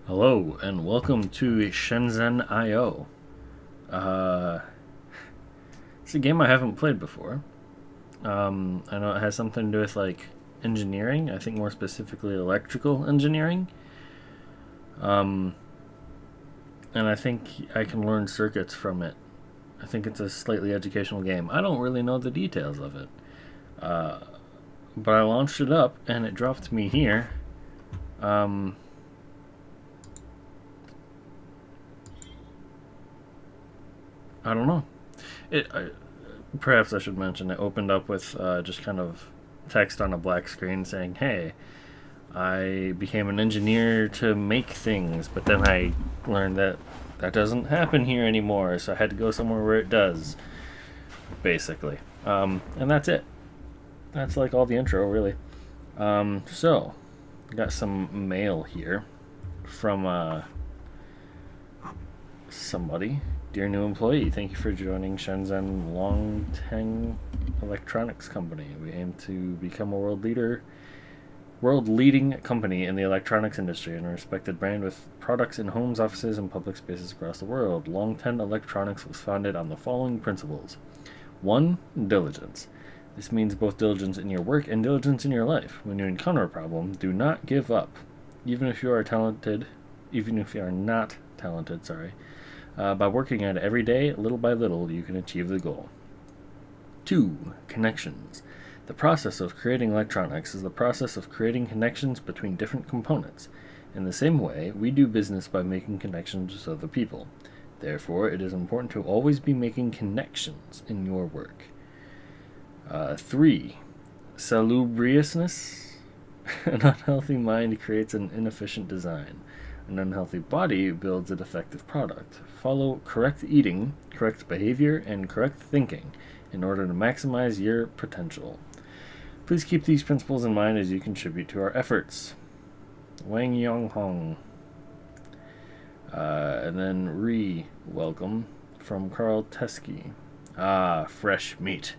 Hello and welcome to Shenzhen I. It's a game I haven't played before. I know it has something to do with like engineering. I think more specifically electrical engineering. Um, and I think I can learn circuits from it. I think it's a slightly educational game. I don't really know the details of it, uh, but I launched it up and it dropped me here. Um, I don't know. Perhaps I should mention it opened up with just kind of text on a black screen saying, "Hey, I became an engineer to make things," but then I learned that that doesn't happen here anymore, so I had to go somewhere where it does, basically. And that's it. That's like all the intro, really. So, got some mail here from somebody. Dear new employee, thank you for joining Shenzhen Longteng Electronics Company. We aim to become a world leading company in the electronics industry and a respected brand with products in homes, offices, and public spaces across the world. Longteng Electronics was founded on the following principles. 1. Diligence. This means both diligence in your work and diligence in your life. When you encounter a problem, do not give up. Even if you are talented, even if you are not talented, by working at it every day, little by little, you can achieve the goal. 2. Connections. The process of creating electronics is the process of creating connections between different components. In the same way, we do business by making connections with other people. Therefore, it is important to always be making connections in your work. 3. Salubriousness. An unhealthy mind creates an inefficient design. An unhealthy body builds a defective product. Follow correct eating, correct behavior, and correct thinking in order to maximize your potential. Please keep these principles in mind as you contribute to our efforts. Wang Yong Hong. And then welcome from Carl Teskey. Fresh meat.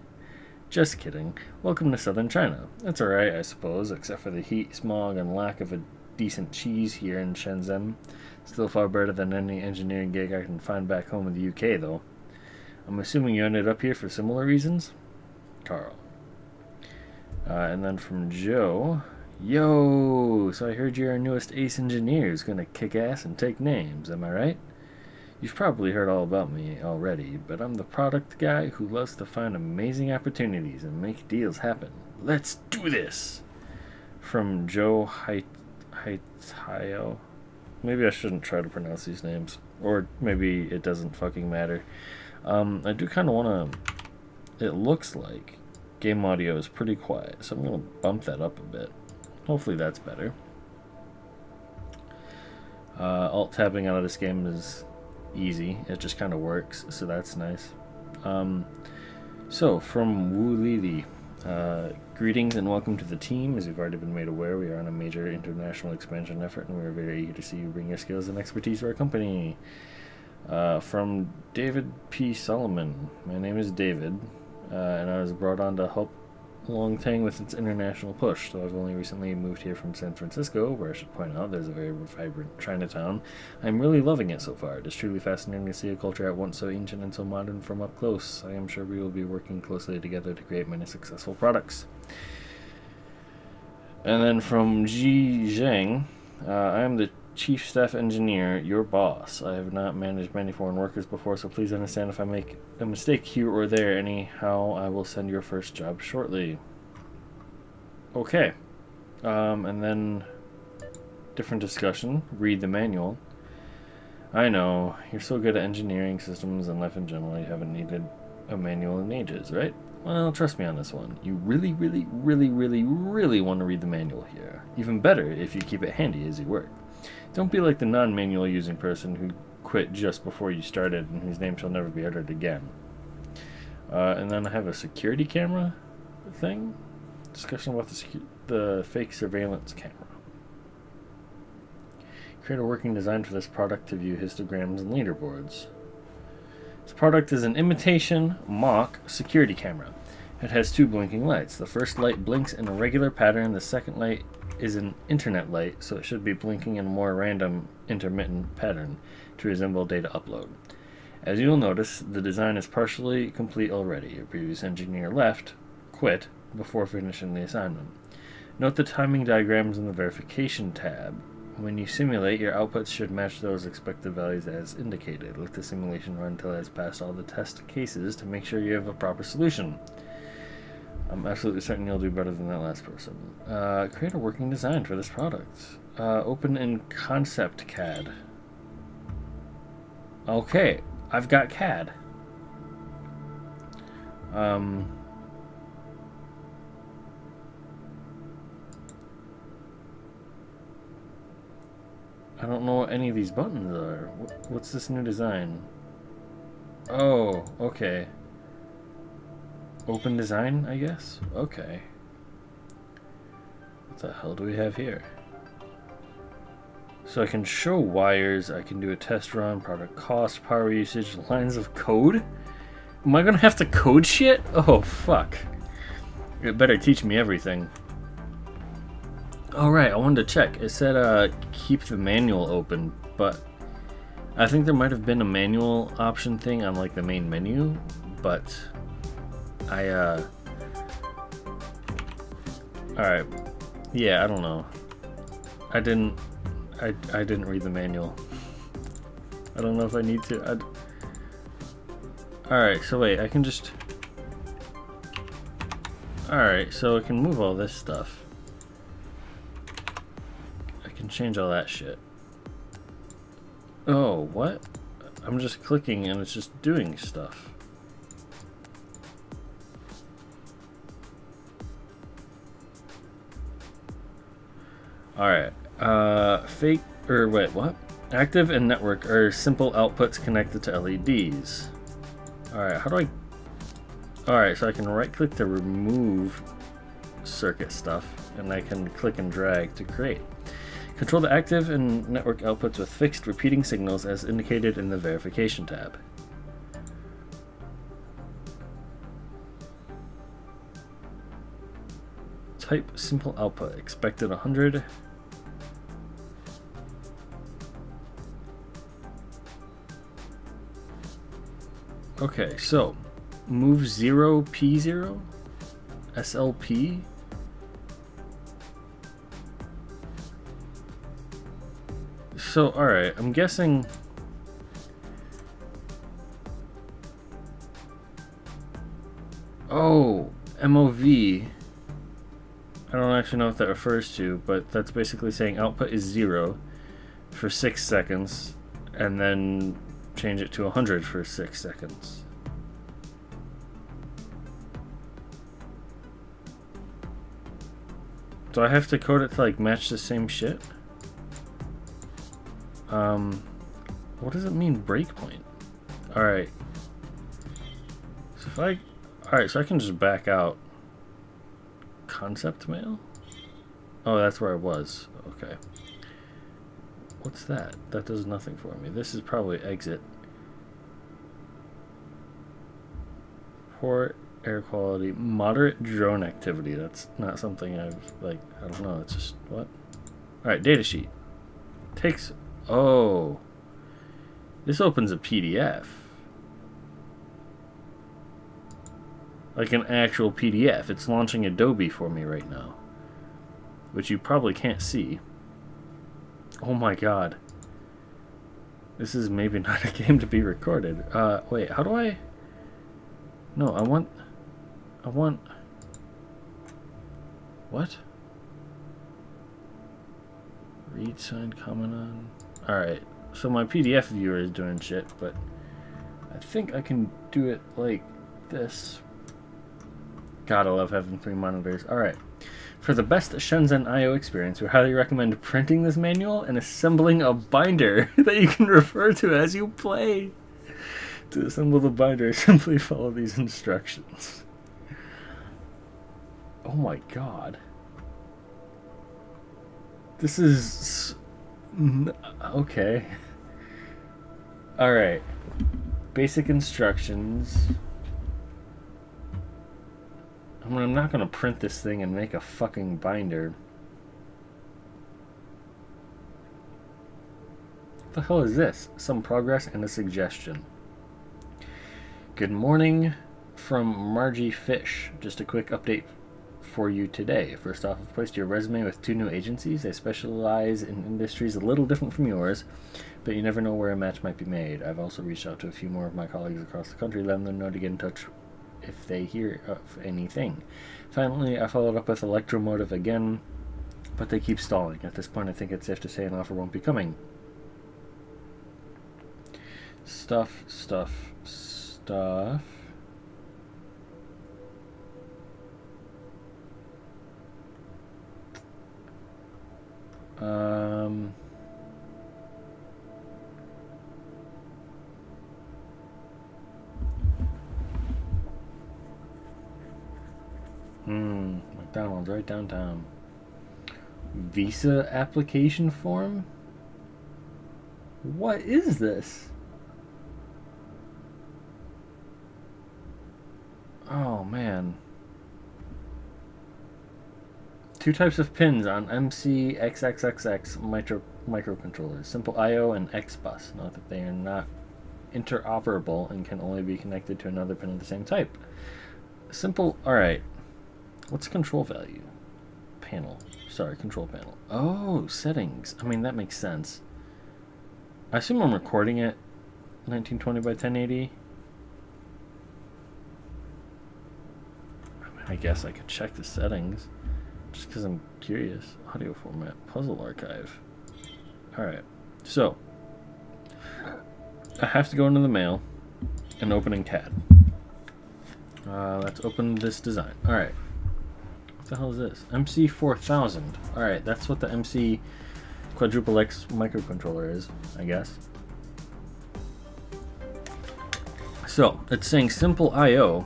Just kidding. Welcome to southern China. That's alright, I suppose, except for the heat, smog, and lack of a decent cheese here in Shenzhen. Still far better than any engineering gig I can find back home in the UK, though. I'm assuming you ended up here for similar reasons? Carl. And then from Joe. Yo! So I heard you're our newest ace engineer who's gonna kick ass and take names, am I right? You've probably heard all about me already, but I'm the product guy who loves to find amazing opportunities and make deals happen. Let's do this! From Joe Haitayo. Maybe I shouldn't try to pronounce these names. Or maybe it doesn't fucking matter. I do kind of want to... It looks like game audio is pretty quiet, so I'm going to bump that up a bit. Hopefully that's better. Alt-tabbing out of this game is easy. It just kind of works, so that's nice. So, from Wu Lili. Greetings and welcome to the team. As you've already been made aware, we are on a major international expansion effort, and we are very eager to see you bring your skills and expertise to our company. From David P. Solomon. My name is David, and I was brought on to help Longteng with its international push, so I've only recently moved here from San Francisco, where I should point out there's a very vibrant Chinatown. I'm really loving it so far. It is truly fascinating to see a culture at once so ancient and so modern from up close. I am sure we will be working closely together to create many successful products. And then from Ji Zhang, I am the Chief Staff Engineer, your boss. I have not managed many foreign workers before, so please understand if I make a mistake here or there. Anyhow, I will send your first job shortly. Okay. And then different discussion. Read the manual. I know, you're so good at engineering systems and life in general, you haven't needed a manual in ages, right? Well, trust me on this one. You really, really, really, really, really want to read the manual here. Even better if you keep it handy as you work. Don't be like the non-manual using person who quit just before you started and whose name shall never be uttered again. And then I have a security camera thing. Discussion about the fake surveillance camera. Create a working design for this product to view histograms and leaderboards. This product is an imitation mock security camera. It has two blinking lights. The first light blinks in a regular pattern. The second light is an internet light, so it should be blinking in a more random, intermittent pattern to resemble data upload. As you'll notice, the design is partially complete already. Your previous engineer quit, before finishing the assignment. Note the timing diagrams in the verification tab. When you simulate, your outputs should match those expected values as indicated. Let the simulation run until it has passed all the test cases to make sure you have a proper solution. I'm absolutely certain you'll do better than that last person. Create a working design for this product. Open in Concept CAD. Okay, I've got CAD. I don't know what any of these buttons are. What's this new design? Oh, okay. Open design, I guess? Okay. What the hell do we have here? So I can show wires, I can do a test run, product cost, power usage, lines of code? Am I gonna have to code shit? Oh, fuck. It better teach me everything. Alright, I wanted to check. It said keep the manual open, but I think there might have been a manual option thing on like the main menu, but alright. Yeah, I don't know. I didn't read the manual. I don't know if I need to. Alright, so wait, I can just... Alright, so I can move all this stuff. I can change all that shit. Oh, what? I'm just clicking and it's just doing stuff. Alright, what? Active and network are simple outputs connected to LEDs. Alright, how do I... Alright, so I can right click to remove circuit stuff, and I can click and drag to create. Control the active and network outputs with fixed repeating signals as indicated in the verification tab. Type simple output, expected 100. Okay, so move 0 P0 SLP. So alright, I'm guessing MOV. I don't actually know what that refers to, but that's basically saying output is 0 for 6 seconds and then change it to 100 for 6 seconds. Do I have to code it to like match the same shit? What does it mean breakpoint? Alright. So so I can just back out. Concept mail? Oh, that's where I was. Okay. What's that? That does nothing for me. This is probably exit. Poor air quality. Moderate drone activity. That's not something I've, like, I don't know. It's just, what? Alright, datasheet. Takes, oh. This opens a PDF. Like an actual PDF. It's launching Adobe for me right now. Which you probably can't see. Oh my god. This is maybe not a game to be recorded. Wait, how do I... No, I want... What? Read, sign, comment on... Alright, so my PDF viewer is doing shit, but... I think I can do it like this. God, I love having 3 monitors. Alright. For the best Shenzhen I experience, we highly recommend printing this manual and assembling a binder that you can refer to as you play. To assemble the binder, simply follow these instructions. Oh my god. This is... Okay. Alright. Basic instructions. I mean, I'm not gonna print this thing and make a fucking binder. the hell is this? Some progress and a suggestion. Good morning from Margie Fish. Just a quick update for you today. First off, I've placed your resume with 2 new agencies. They specialize in industries a little different from yours, but you never know where a match might be made. I've also reached out to a few more of my colleagues across the country, letting them know to get in touch if they hear of anything. Finally, I followed up with Electromotive again, but they keep stalling. At this point, I think it's safe to say an offer won't be coming. Stuff. McDonald's right downtown. Visa application form? What is this? Oh man. 2 types of pins on MCXXXX microcontrollers, Simple I/O and XBus. Note that they are not interoperable and can only be connected to another pin of the same type. Simple, alright. What's control value? Panel. Sorry, control panel. Oh, settings. I mean, that makes sense. I assume I'm recording it 1920 by 1080. I guess I could check the settings just because I'm curious. Audio format, puzzle archive. Alright, so I have to go into the mail and open in CAD. Let's open this design. Alright. What the hell is this? MC4000. Alright, that's what the MC Quadruple X microcontroller is, I guess. So, it's saying simple I/O,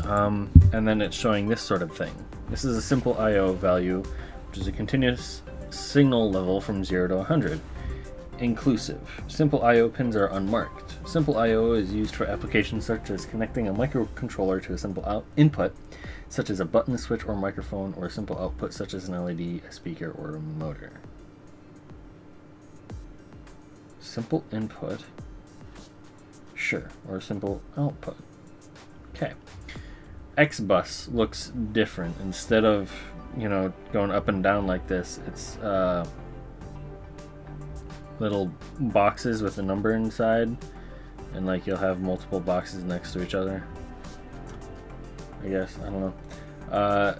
and then it's showing this sort of thing. This is a simple I/O value, which is a continuous signal level from 0 to 100. Inclusive. Simple I/O pins are unmarked. Simple I/O is used for applications such as connecting a microcontroller to a simple input, such as a button, switch, or microphone, or a simple output such as an LED, a speaker, or a motor. Simple input. Sure. Or a simple output. Okay. XBus looks different. Instead of, going up and down like this, it's little boxes with a number inside, and like you'll have multiple boxes next to each other. I guess, I don't know.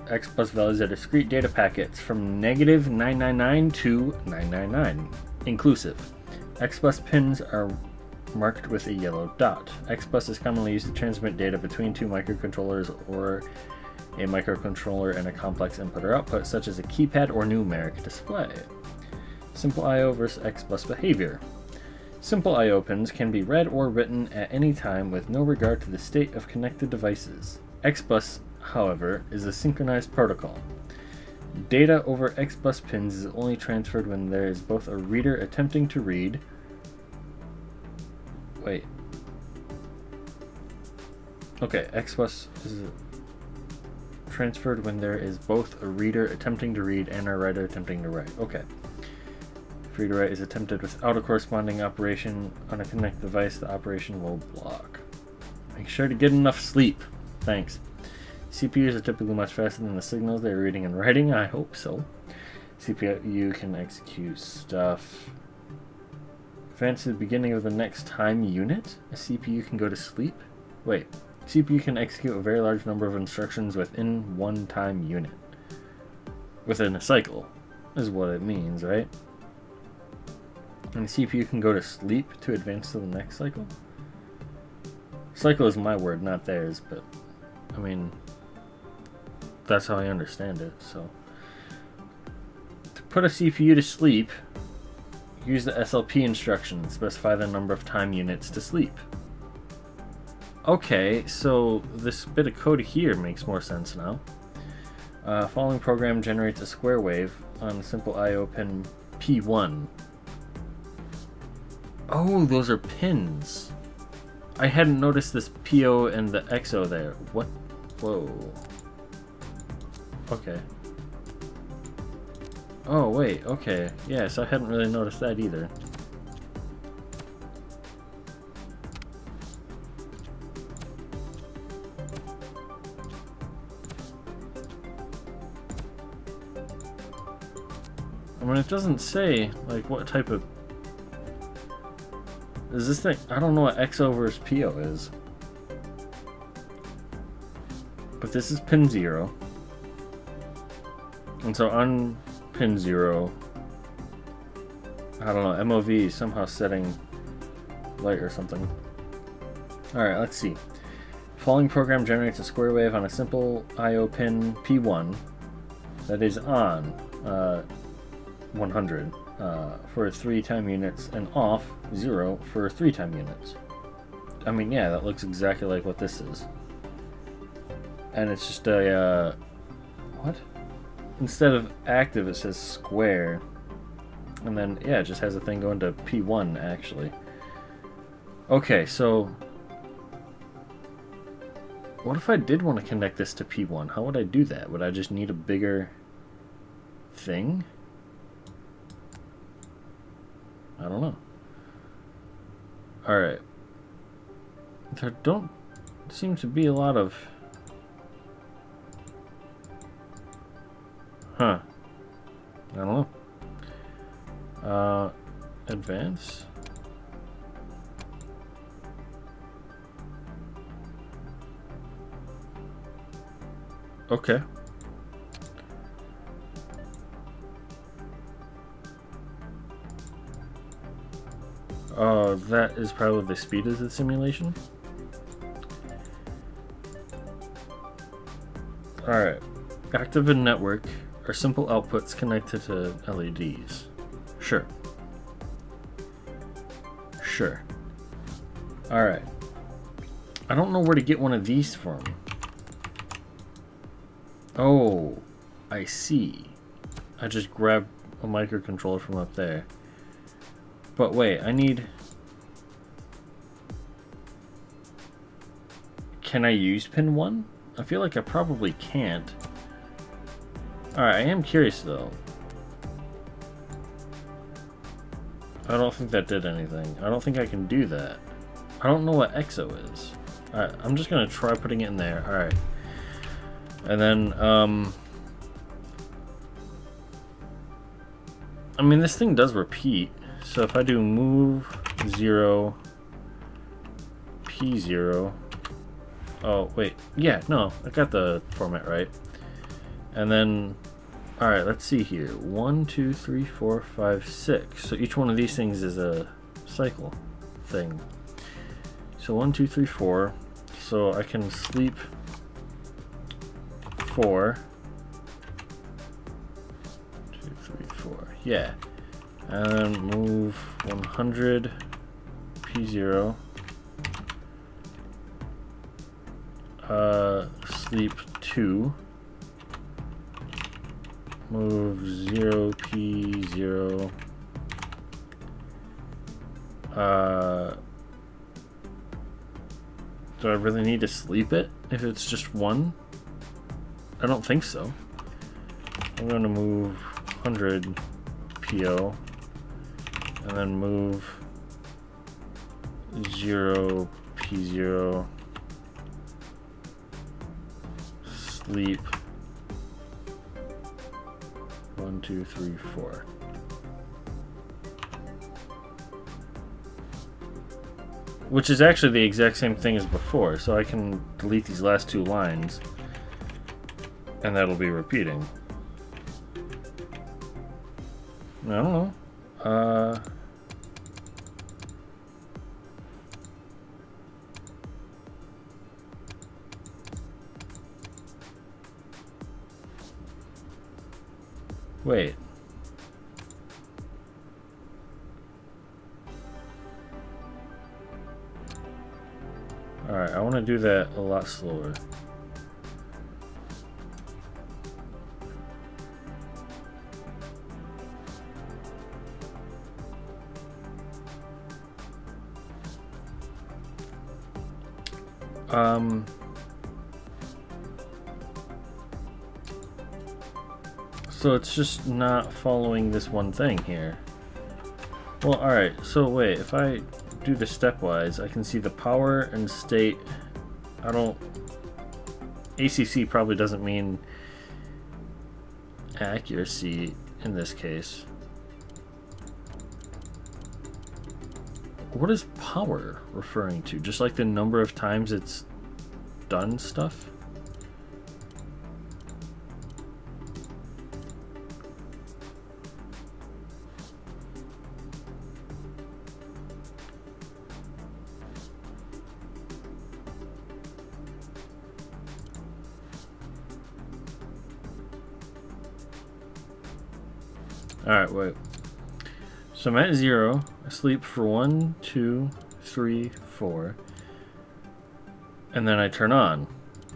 XBus values are discrete data packets from -999 to 999, inclusive. XBus pins are marked with a yellow dot. XBus is commonly used to transmit data between 2 microcontrollers or a microcontroller and a complex input or output, such as a keypad or numeric display. Simple I/O versus XBus behavior. Simple I/O pins can be read or written at any time with no regard to the state of connected devices. XBus, however, is a synchronized protocol. Data over XBus pins is only transferred when there is both a reader attempting to read. Wait. Okay, XBus is transferred when there is both a reader attempting to read and a writer attempting to write. Okay. If read or write is attempted without a corresponding operation on a connected device, the operation will block. Make sure to get enough sleep. Thanks. CPUs are typically much faster than the signals they're reading and writing. I hope so. CPU can execute stuff. Advance to the beginning of the next time unit. A CPU can go to sleep. Wait. CPU can execute a very large number of instructions within one time unit. Within a cycle, is what it means, right? And the CPU can go to sleep to advance to the next cycle? Cycle is my word, not theirs, but I mean, that's how I understand it, so. To put a CPU to sleep, use the SLP instruction, specify the number of time units to sleep. Okay, so this bit of code here makes more sense now. Following program generates a square wave on simple I/O pin P1. Oh, those are pins. I hadn't noticed this PO and the XO there. What? Whoa. Okay. Oh, wait, okay. Yes, I hadn't really noticed that either. mean, it doesn't say, like, what type of... Is this thing... I don't know what XO versus PO is. But this is pin 0. And so on pin 0... I don't know, MOV is somehow setting light or something. Alright, let's see. Following program generates a square wave on a simple I/O pin P1 that is on 100 for 3 time units and off 0 for 3 time units. I mean, yeah, that looks exactly like what this is. And it's just a, what? Instead of active, it says square. And then, yeah, it just has a thing going to P1, actually. Okay, so... what if I did want to connect this to P1? How would I do that? Would I just need a bigger thing? I don't know. Alright. There don't seem to be a lot of... Huh. I don't know. Advance? Okay. That is probably the speed of the simulation. Alright. Active in network are simple outputs connected to LEDs. Sure. Sure. Alright. I don't know where to get one of these from. Oh, I see. I just grabbed a microcontroller from up there. But wait, I need... Can I use pin 1? I feel like I probably can't. Alright, I am curious though. I don't think that did anything. I don't think I can do that. I don't know what EXO is. Alright, I'm just gonna try putting it in there. Alright. And then, I mean, this thing does repeat. So if I do move 0, P0. Oh, wait. Yeah, no, I got the format right. And then, alright, let's see here. 1, 2, 3, 4, 5, 6. So each one of these things is a cycle thing. So 1, 2, 3, 4. So I can sleep 4. 2, 3, 4. Yeah. And then move 100 P0. Sleep 2. Move 0 P0. Do I really need to sleep it if it's just 1? I don't think so. I'm going to move 100 PO and then move 0 P0, sleep 1, 2, 3, 4. Which is actually the exact same thing as before, so I can delete these last 2 lines and that'll be repeating. I don't know. Wait. Alright, I want to do that a lot slower. So it's just not following this one thing here. Well, alright, so wait, if I do this stepwise, I can see the power and state. I don't... ACC probably doesn't mean accuracy in this case. What is power referring to? Just like the number of times it's done stuff? Alright, wait. So I'm at 0. I sleep for 1, 2, 3, 4. And then I turn on.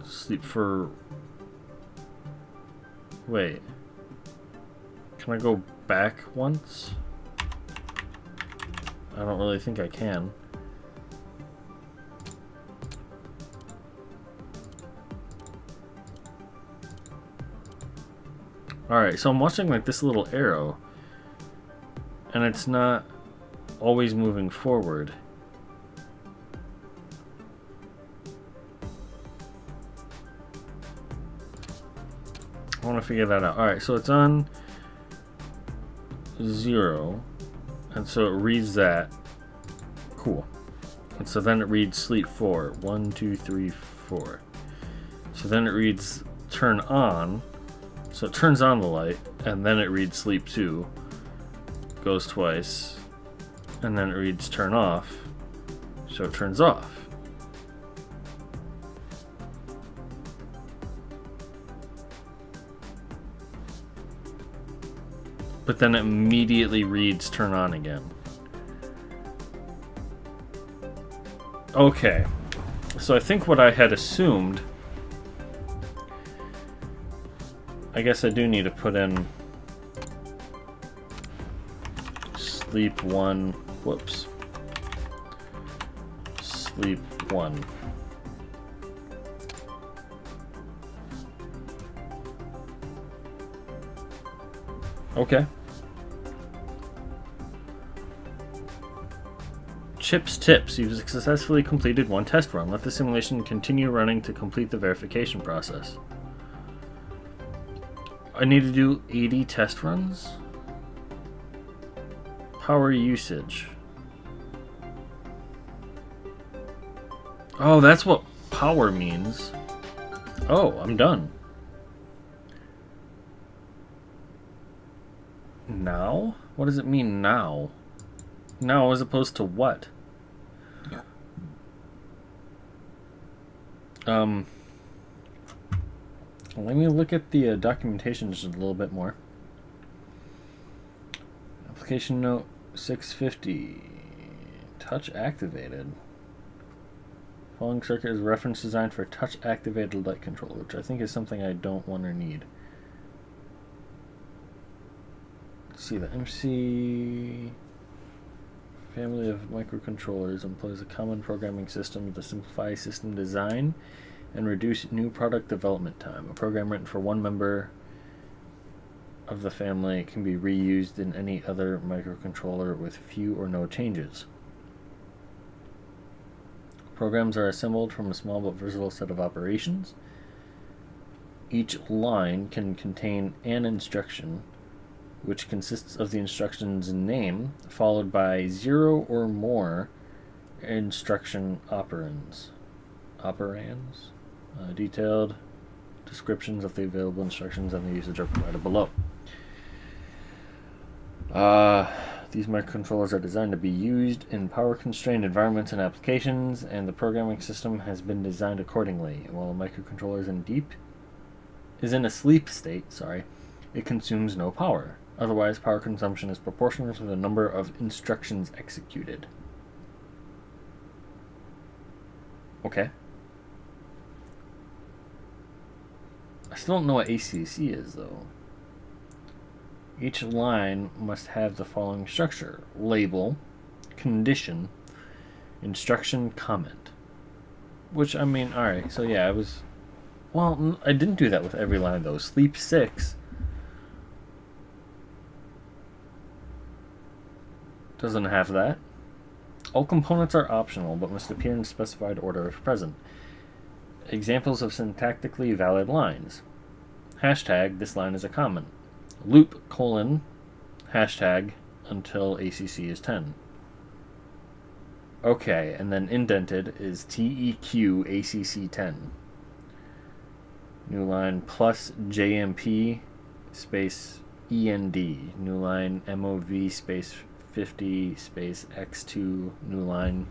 Sleep for... Wait. Can I go back once? I don't really think I can. Alright, so I'm watching like this little arrow. And it's not always moving forward. I want to figure that out. Alright, so it's on 0. And so it reads that. Cool. And so then it reads sleep 4. 1, 2, 3, 4. So then it reads turn on. So it turns on the light. And then it reads sleep 2. Goes twice. And then it reads turn off. So it turns off. But then it immediately reads turn on again. Okay. So I think what I had assumed... I guess I do need to put in... Sleep 1... Whoops. Sleep 1. Okay. Chip's tips. You've successfully completed one test run. Let the simulation continue running to complete the verification process. I need to do 80 test runs? Power usage. Oh, that's what power means. Oh, I'm done. Now? What does it mean now? Now as opposed to what? Yeah. Let me look at the documentation just a little bit more. Application note 650. Touch activated. Following circuit is reference designed for touch activated light control, which I think is something I don't want or need. Let's see, the MC family of microcontrollers employs a common programming system to simplify system design and reduce new product development time. A program written for one member of the family can be reused in any other microcontroller with few or no changes. Programs are assembled from a small but versatile set of operations. Each line can contain an instruction, which consists of the instruction's name, followed by 0 or more instruction operands. Detailed descriptions of the available instructions and the usage are provided below. These microcontrollers are designed to be used in power-constrained environments and applications, and the programming system has been designed accordingly. While a microcontroller is in a sleep state, it consumes no power. Otherwise, power consumption is proportional to the number of instructions executed. Okay. I still don't know what ACC is, though. Each line must have the following structure: label, condition, instruction, comment. Which, I mean, alright, so yeah, I didn't do that with every line, though. Sleep 6 doesn't have that. All components are optional, but must appear in specified order if present. Examples of syntactically valid lines. Hashtag, this line is a comment. Loop, hashtag, until ACC is 10. Okay, and then indented is TEQACC10. New line plus JMP space END. New line MOV space 50 space X2. New line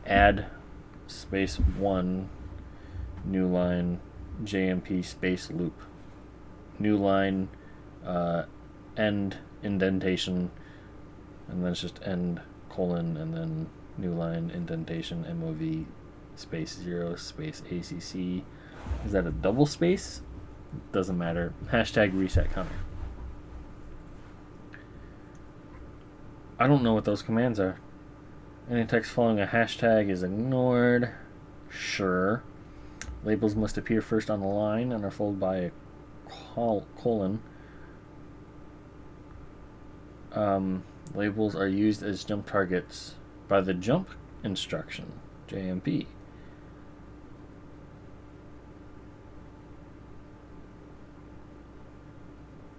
add space 1. New line JMP space loop. New line end indentation, and then it's just end colon, and then new line indentation MOV space 0 space ACC. Is that a double space? Doesn't matter. Hashtag reset counter. I don't know what those commands are. Any text following a hashtag is ignored. Sure. Labels must appear first on the line and are followed by a colon. Labels are used as jump targets by the jump instruction, JMP.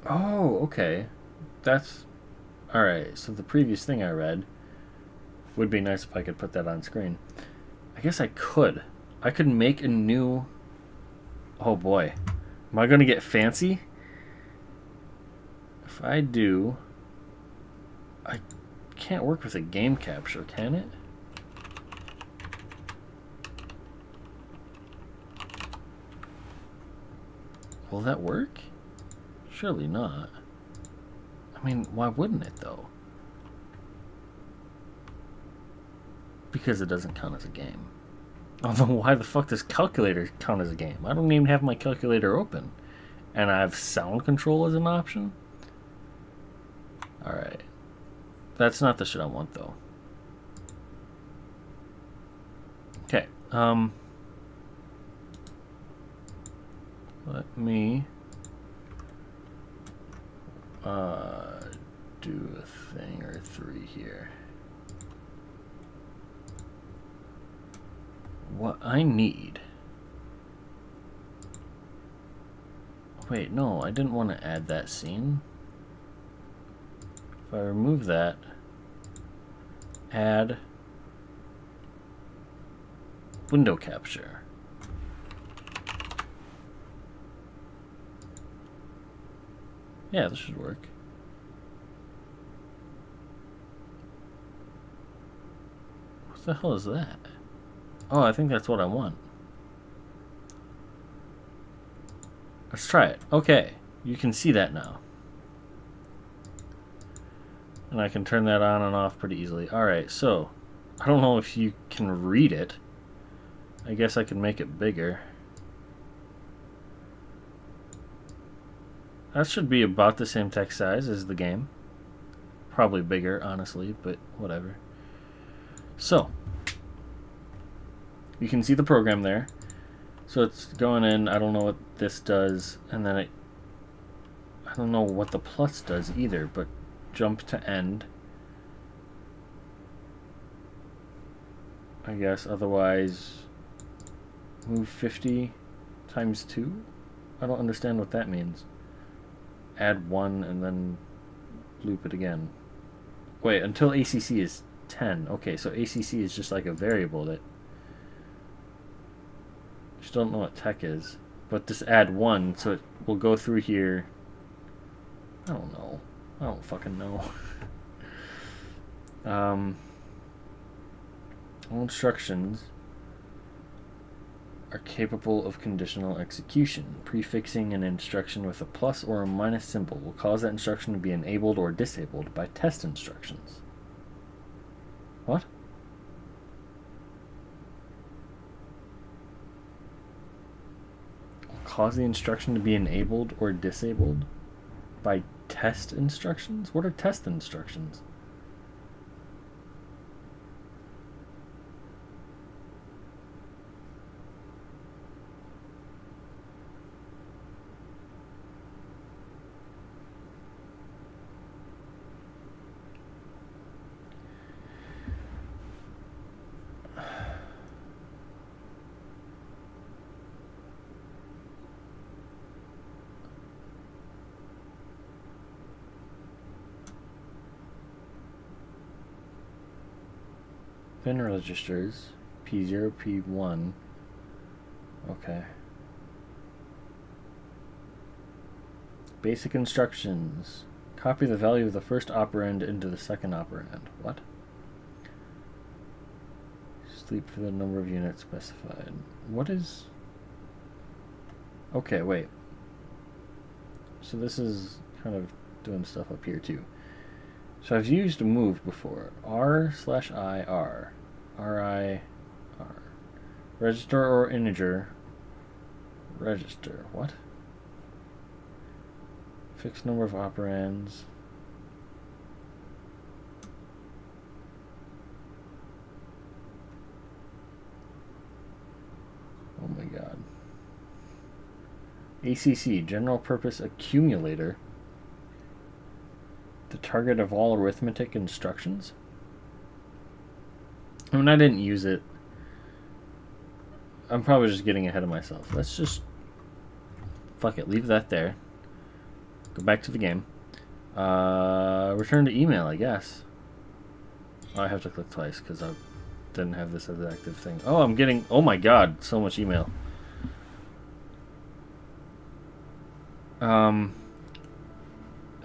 Oh, okay. That's... Alright, so the previous thing I read would be nice if I could put that on screen. I guess I could. I could make a new... Oh boy. Am I going to get fancy? If I do... I can't work with a game capture, can it? Will that work? Surely not. I mean, why wouldn't it though? Because it doesn't count as a game. Although, why the fuck does calculator count as a game? I don't even have my calculator open. And I have sound control as an option? Alright. That's not the shit I want though. Okay. Let me do a thing or three here. What I need... Wait, no, I didn't want to add that scene. If I remove that, add window capture. Yeah, this should work. What the hell is that? Oh, I think that's what I want. Let's try it. Okay, you can see that now. And I can turn that on and off pretty easily. Alright, so, I don't know if you can read it. I guess I can make it bigger. That should be about the same text size as the game. Probably bigger, honestly, but whatever. So, you can see the program there. So it's going in, I don't know what this does, and then I don't know what the plus does either, but jump to end. I guess, otherwise, move 50 times 2? I don't understand what that means. Add 1 and then loop it again. Wait, until ACC is 10. Okay, so ACC is just like a variable that... Just don't know what tech is. But just add 1, so it will go through here. I don't know. I don't fucking know. All instructions are capable of conditional execution. Prefixing an instruction with a plus or a minus symbol will cause that instruction to be enabled or disabled by test instructions. What? Will cause the instruction to be enabled or disabled by test instructions? What are test instructions? Pin registers. P0, P1. Okay. Basic instructions. Copy the value of the first operand into the second operand. What? Sleep for the number of units specified. What is... Okay, wait. So this is kind of doing stuff up here too. So I've used a move before. R/IR. RIR. Register or integer. Register. What? Fixed number of operands. Oh my god. ACC, General Purpose Accumulator. The target of all arithmetic instructions? I mean, I didn't use it. I'm probably just getting ahead of myself. Let's just... Fuck it, leave that there. Go back to the game. Return to email, I guess. Oh, I have to click twice because I didn't have this as an active thing. Oh, I'm getting... Oh my god, so much email.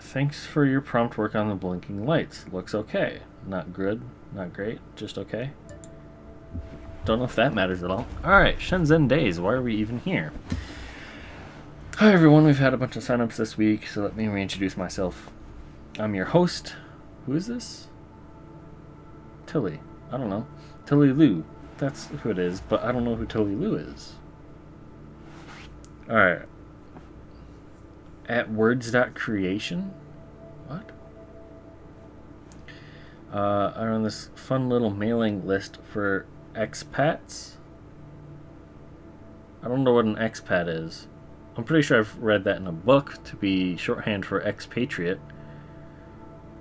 Thanks for your prompt work on the blinking lights. Looks okay. Not good, not great, just okay. Don't know if that matters at all. Alright, Shenzhen Days. Why are we even here? Hi everyone, we've had a bunch of signups this week, so let me reintroduce myself. I'm your host. Who is this? Tilly. I don't know. Tilly Lou. That's who it is, but I don't know who Tilly Lou is. Alright. At words.creation? What? I run this fun little mailing list for expats. I don't know what an expat is. I'm pretty sure I've read that in a book to be shorthand for expatriate,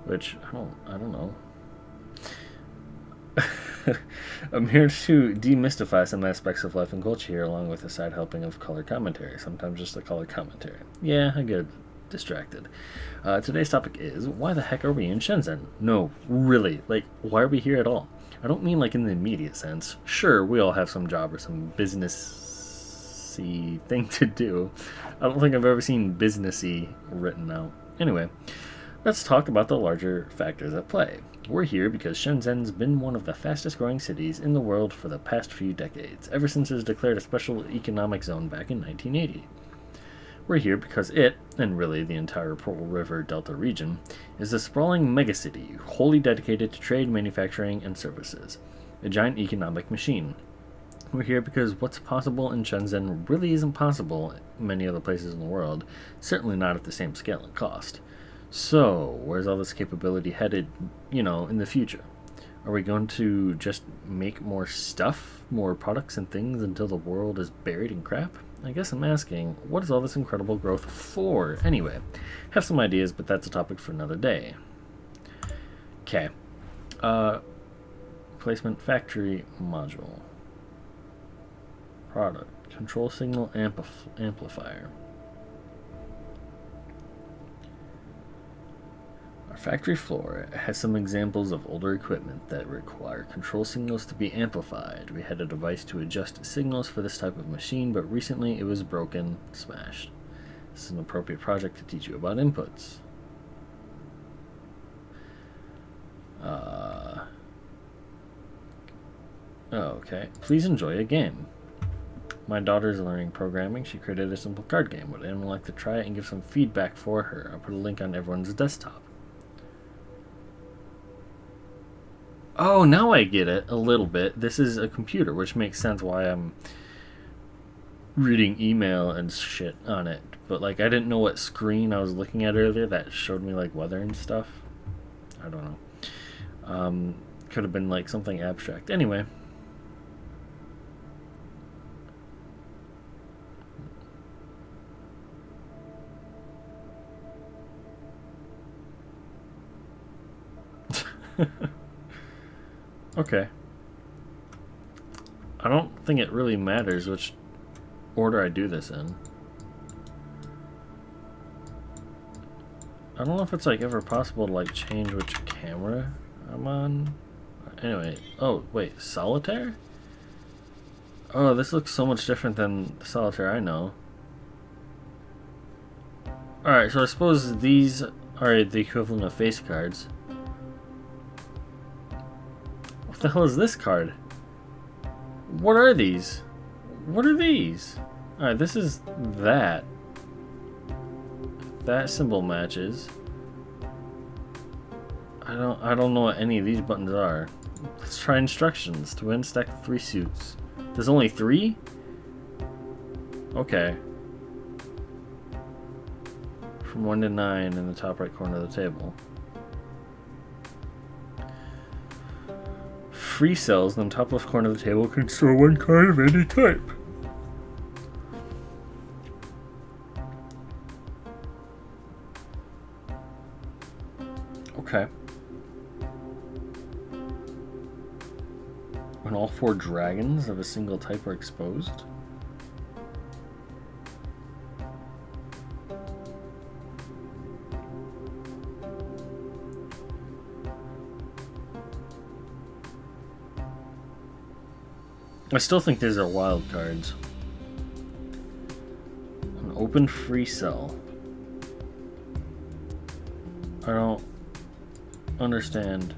which I don't know. I'm here to demystify some aspects of life and culture here, along with a side helping of color commentary, sometimes just a color commentary. Yeah, I get distracted. Today's topic is, why the heck are we in Shenzhen? No, really, like, why are we here at all? I don't mean like in the immediate sense. Sure, we all have some job or some businessy thing to do. I don't think I've ever seen businessy written out. Anyway, let's talk about the larger factors at play. We're here because Shenzhen's been one of the fastest growing cities in the world for the past few decades, ever since it was declared a special economic zone back in 1980. We're here because it, and really the entire Pearl River Delta region, is a sprawling megacity wholly dedicated to trade, manufacturing, and services, a giant economic machine. We're here because what's possible in Shenzhen really isn't possible in many other places in the world, certainly not at the same scale and cost. So, where's all this capability headed, in the future? Are we going to just make more stuff, more products and things until the world is buried in crap? I guess I'm asking, what is all this incredible growth for? Anyway, have some ideas, but that's a topic for another day. Okay. Placement factory module. Product. Control signal amplifier. Our factory floor has some examples of older equipment that require control signals to be amplified. We had a device to adjust signals for this type of machine, but recently it was broken, smashed. This is an appropriate project to teach you about inputs. Okay. Please enjoy a game. My daughter's learning programming. She created a simple card game. Would anyone like to try it and give some feedback for her? I'll put a link on everyone's desktop. Oh, now I get it a little bit. This is a computer, which makes sense why I'm reading email and shit on it. But, I didn't know what screen I was looking at earlier that showed me, weather and stuff. I don't know. Could have been, something abstract. Anyway. Okay. I don't think it really matters which order I do this in. I don't know if it's ever possible to change which camera I'm on. Anyway, oh, wait, solitaire? Oh, this looks so much different than the solitaire I know. Alright, so I suppose these are the equivalent of face cards. What the hell is this card? What are these? What are these? Alright, this is that. That symbol matches. I don't know what any of these buttons are. Let's try instructions. To win, stack 3 suits. There's only 3? Okay. From 1 to 9 in the top right corner of the table. Free cells in the top left corner of the table can store 1 card of any type. Okay. When all 4 dragons of a single type are exposed. I still think these are wild cards. An open free cell. I don't understand.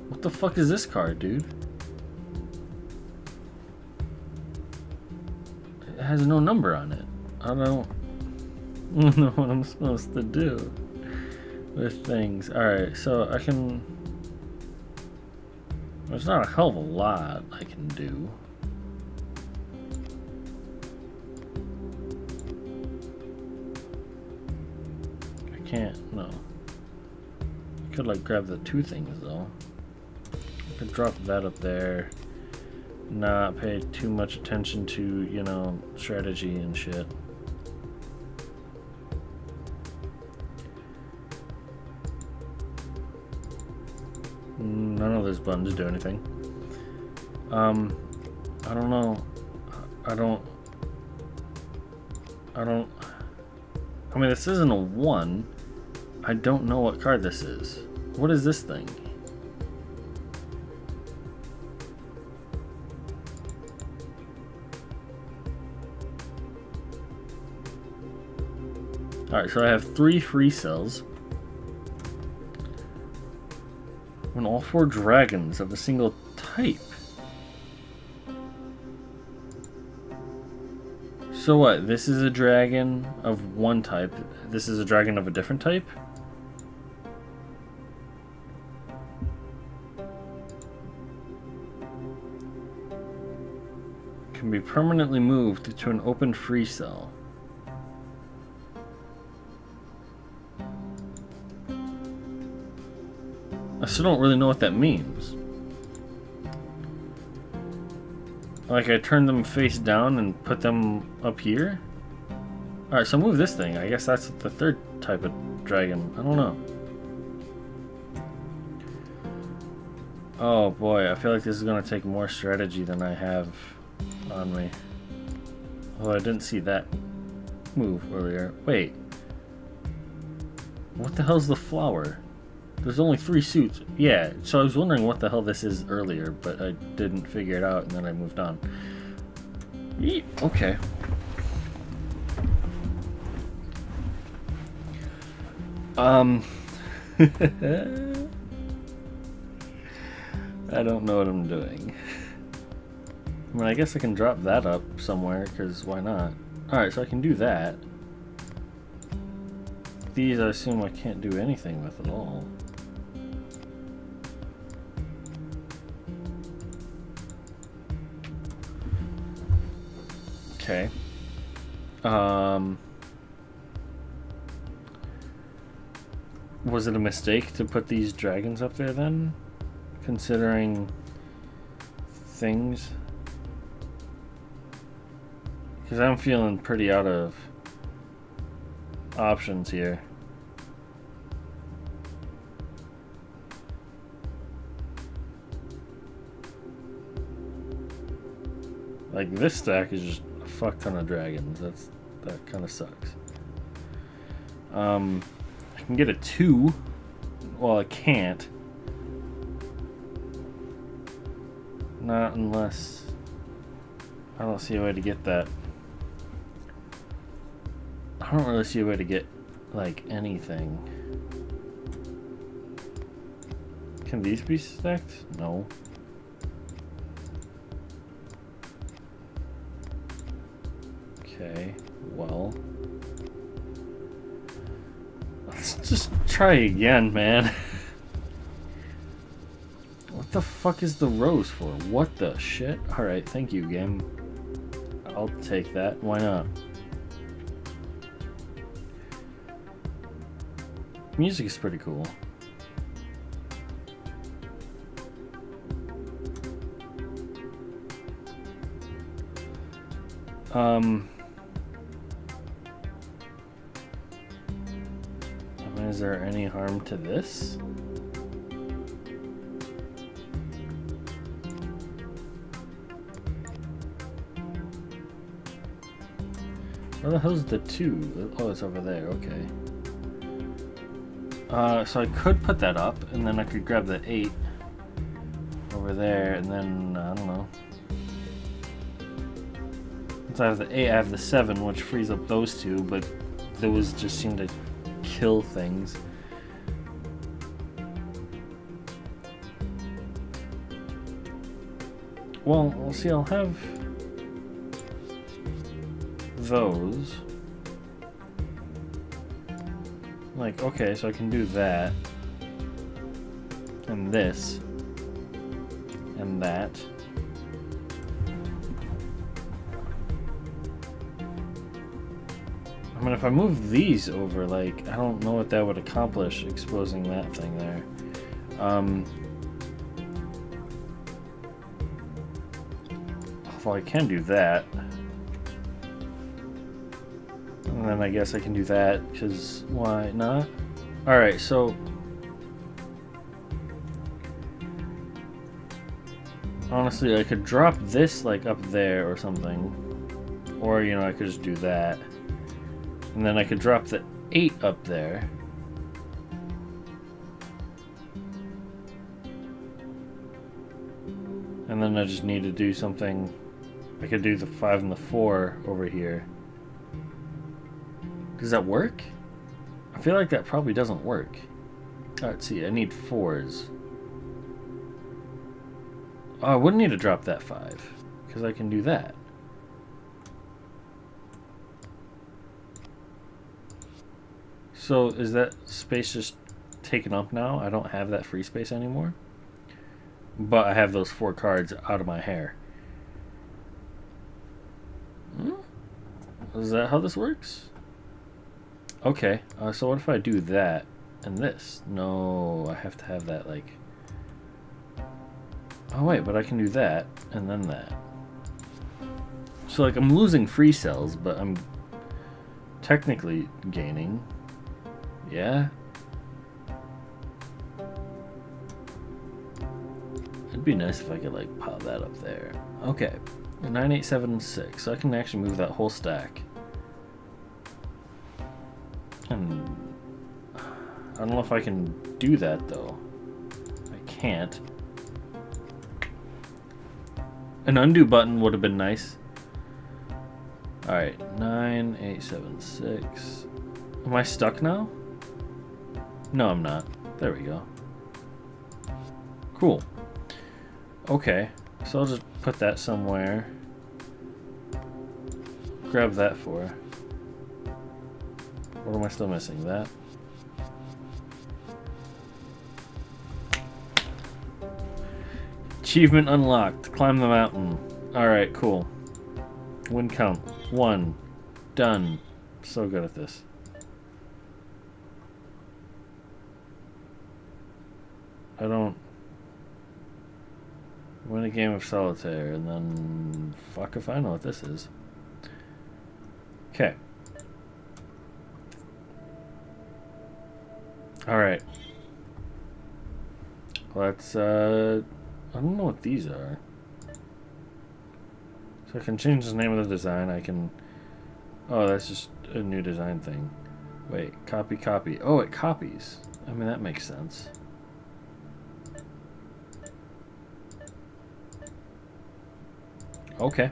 What the fuck is this card, dude? It has no number on it. I don't know what I'm supposed to do with things. Alright, so I can... There's not a hell of a lot I can do. I can't, no. I could like grab the 2 things though. I could drop that up there. Not pay too much attention to, you know, strategy and shit. None of those buttons do anything. I don't know. I mean, this isn't a 1. I don't know what card this is. What is this thing? Alright, so I have 3 free cells. When all 4 dragons of a single type. So what? This is a dragon of 1 type. This is a dragon of a different type? Can be permanently moved to an open free cell. I still don't really know what that means. Like I turn them face down and put them up here? Alright, so move this thing. I guess that's the 3rd type of dragon. I don't know. Oh boy, I feel like this is going to take more strategy than I have on me. Although I didn't see that move earlier. Wait. What the hell's the flower? There's only 3 suits. Yeah, so I was wondering what the hell this is earlier, but I didn't figure it out and then I moved on. Yeet. Okay. I don't know what I'm doing. I mean, I guess I can drop that up somewhere, because why not? Alright, so I can do that. These I assume I can't do anything with at all. Okay. Was it a mistake to put these dragons up there then? Considering things? Because I'm feeling pretty out of options here. Like, this stack is just a fuck ton of dragons. That kind of sucks. I can get a 2. Well, I can't. Not unless... I don't see a way to get that. I don't really see a way to get, like, anything. Can these be stacked? No. Okay, well. Let's just try again, man. What the fuck is the rose for? What the shit? Alright, thank you, game. I'll take that. Why not? Music is pretty cool. I mean, is there any harm to this? Where the hell's the 2? Oh, it's over there. Okay. So I could put that up, and then I could grab the 8 over there, and then, I don't know. Since I have the 8, I have the 7, which frees up those 2, but those just seem to kill things. Well, we'll see, I'll have those. Like, okay, so I can do that. And this. And that. I mean, if I move these over, like, I don't know what that would accomplish, exposing that thing there. Although I can do that. And then I guess I can do that, because why not? Alright, so... honestly, I could drop this, like, up there or something. Or, you know, I could just do that. And then I could drop the 8 up there. And then I just need to do something... I could do the 5 and the 4 over here. Does that work? I feel like that probably doesn't work. Let's see, I need 4s. Oh, I wouldn't need to drop that 5, because I can do that. So is that space just taken up now? I don't have that free space anymore. But I have those 4 cards out of my hair. Is that how this works? Okay, so what if I do that and this? No, I have to have that, like... oh wait, but I can do that and then that. So, like, I'm losing free cells, but I'm technically gaining. Yeah? It'd be nice if I could, like, pop that up there. Okay, 9, 8, 7, 6. So I can actually move that whole stack. And I don't know if I can do that, though. I can't. An undo button would have been nice. Alright, 9, 8, 7, 6. Am I stuck now? No, I'm not. There we go. Cool. Okay, so I'll just put that somewhere. Grab that for. What am I still missing? That? Achievement unlocked. Climb the mountain. Alright, cool. Win count. 1. Done. So good at this. I don't... win a game of solitaire, and then... fuck if I know what this is. Okay. Alright. Let's, I don't know what these are. So I can change the name of the design, I can... oh, that's just a new design thing. Wait, copy, copy. Oh, it copies. I mean, that makes sense. Okay.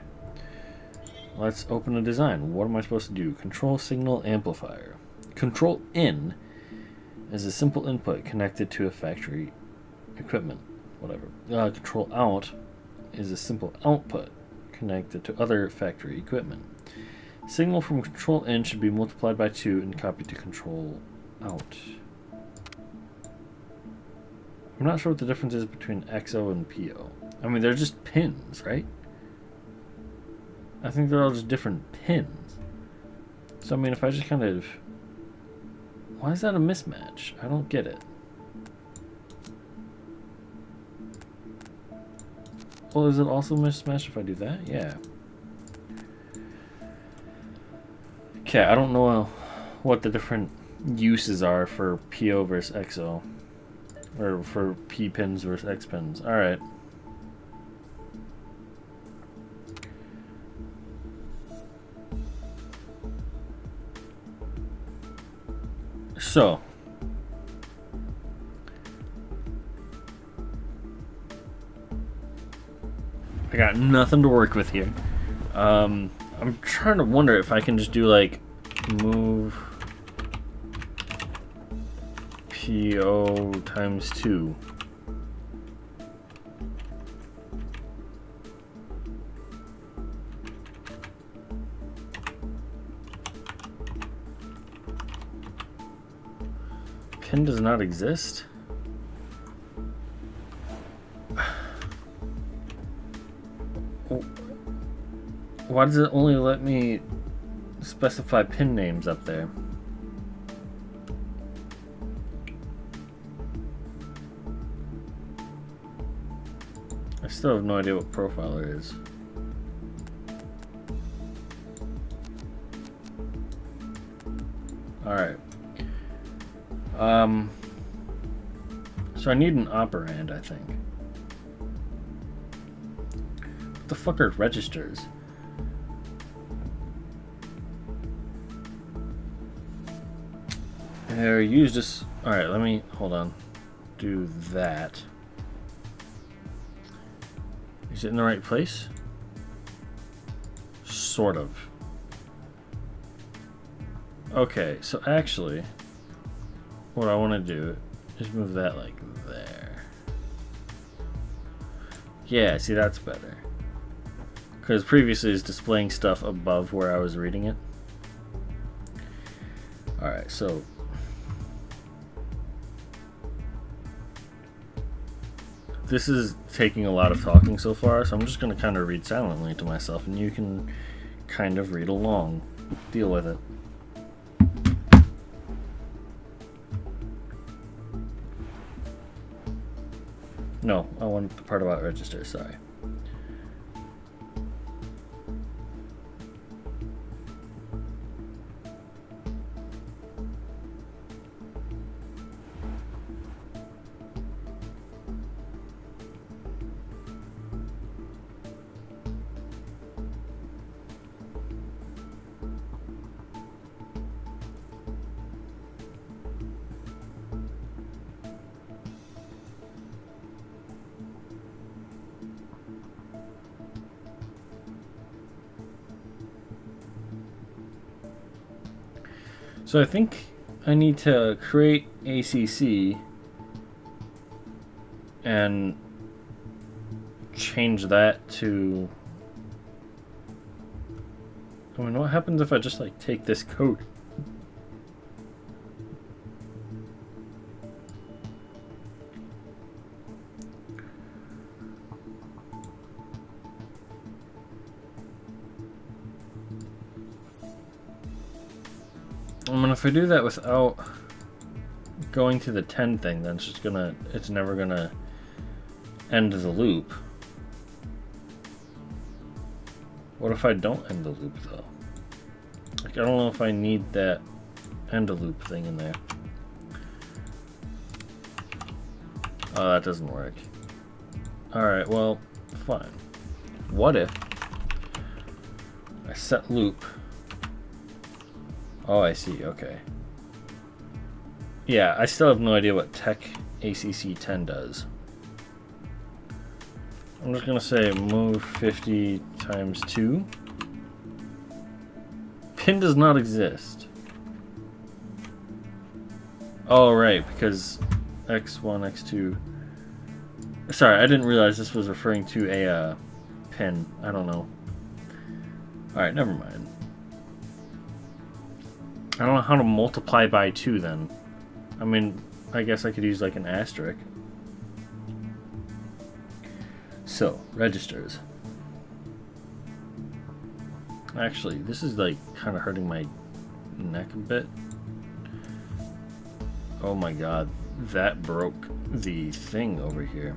Let's open a design. What am I supposed to do? Control signal amplifier. Control in is a simple input connected to a factory equipment. Whatever. Control out is a simple output connected to other factory equipment. Signal from control in should be multiplied by 2 and copied to control out. I'm not sure what the difference is between XO and PO. I mean, they're just pins, right? I think they're all just different pins. So, I mean, if I just kind of... Why is that a mismatch? I don't get it. Well, is it also a mismatch if I do that? Yeah. Okay, I don't know what the different uses are for PO versus XO. Or for P pins versus X pins. Alright. So. I got nothing to work with here. I'm trying to wonder if I can just do like move PO times 2. Pin does not exist? Why does it only let me specify pin names up there? I still have no idea what profiler is. Alright. So I need an operand, I think. What the fuck are registers? They're used as... Alright, let me... Hold on. Do that. Is it in the right place? Sort of. Okay, so actually, what I want to do is move that like there. Yeah, see, that's better. Because previously it's displaying stuff above where I was reading it. Alright, so... This is taking a lot of talking so far, so I'm just going to kind of read silently to myself, and you can kind of read along. Deal with it. No, I want the part about register, sorry. So I think I need to create ACC and change that to... I mean, what happens if I just like take this code? I mean, if I do that without going to the 10 thing, then it's never gonna end the loop. What if I don't end the loop though? Like, I don't know if I need that end a loop thing in there. Oh, that doesn't work. Alright, well, fine. What if I set loop? Oh, I see, okay. Yeah, I still have no idea what Tech ACC 10 does. I'm just gonna say move 50 times 2. Pin does not exist. Oh, right, because X1, X2. Sorry, I didn't realize this was referring to a pin. I don't know. Alright, never mind. I don't know how to multiply by 2 then. I mean, I guess I could use like an asterisk. So, registers. Actually, this is like kind of hurting my neck a bit. Oh my god, that broke the thing over here.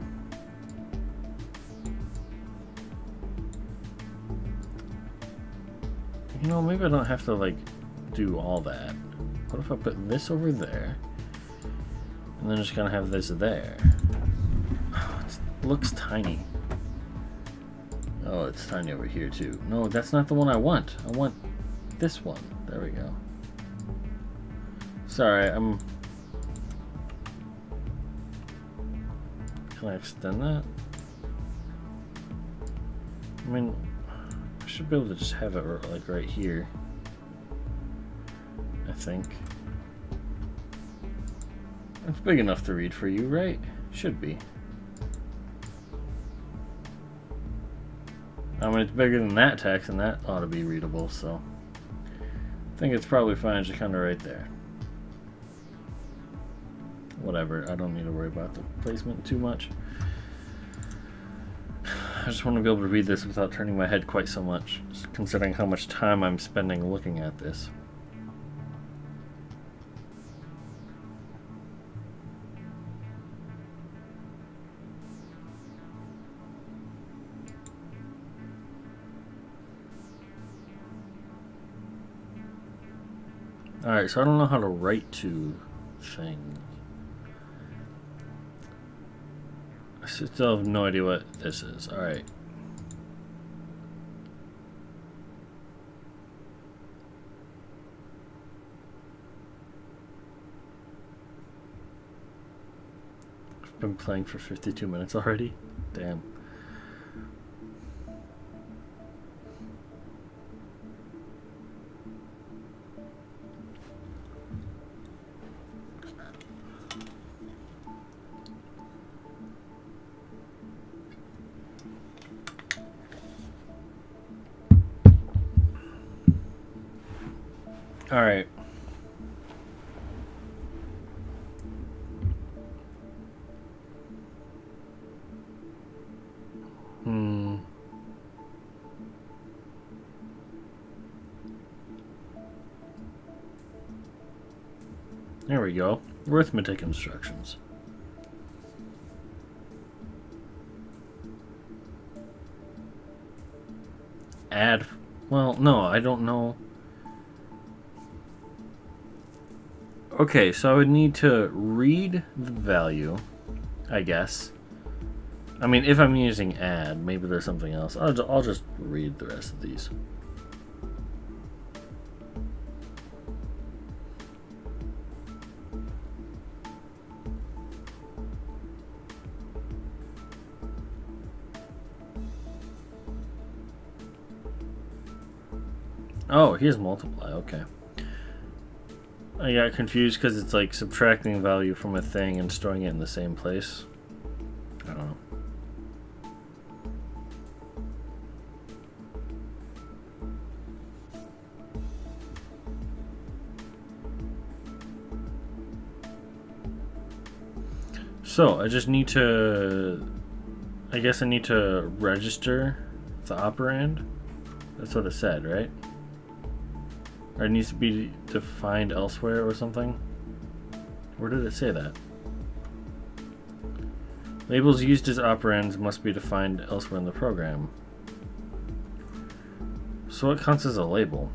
You know, maybe I don't have to like do all that. What if I put this over there and then just gonna have this there? Oh, it looks tiny. Oh, it's tiny over here too. No, that's not the one I want. I want this one. There we go. Sorry, Can I extend that? I mean, I should be able to just have it like right here. I think. It's big enough to read for you, right? Should be. I mean, it's bigger than that text, and that ought to be readable, so I think it's probably fine just kind of right there. Whatever, I don't need to worry about the placement too much. I just want to be able to read this without turning my head quite so much, considering how much time I'm spending looking at this. Alright, so I don't know how to write to things. I still have no idea what this is. Alright. I've been playing for 52 minutes already. Damn. All right. There we go. Arithmetic instructions. Add. Well, no, I don't know. Okay, so I would need to read the value, I guess. I mean, if I'm using add, maybe there's something else. I'll just read the rest of these. Oh, here's multiply, okay. I got confused because it's like subtracting value from a thing and storing it in the same place. I don't know. So, I just need to... I guess I need to register the operand. That's what it said, right? Or it needs to be defined elsewhere or something? Where did it say that? Labels used as operands must be defined elsewhere in the program. So what counts as a label?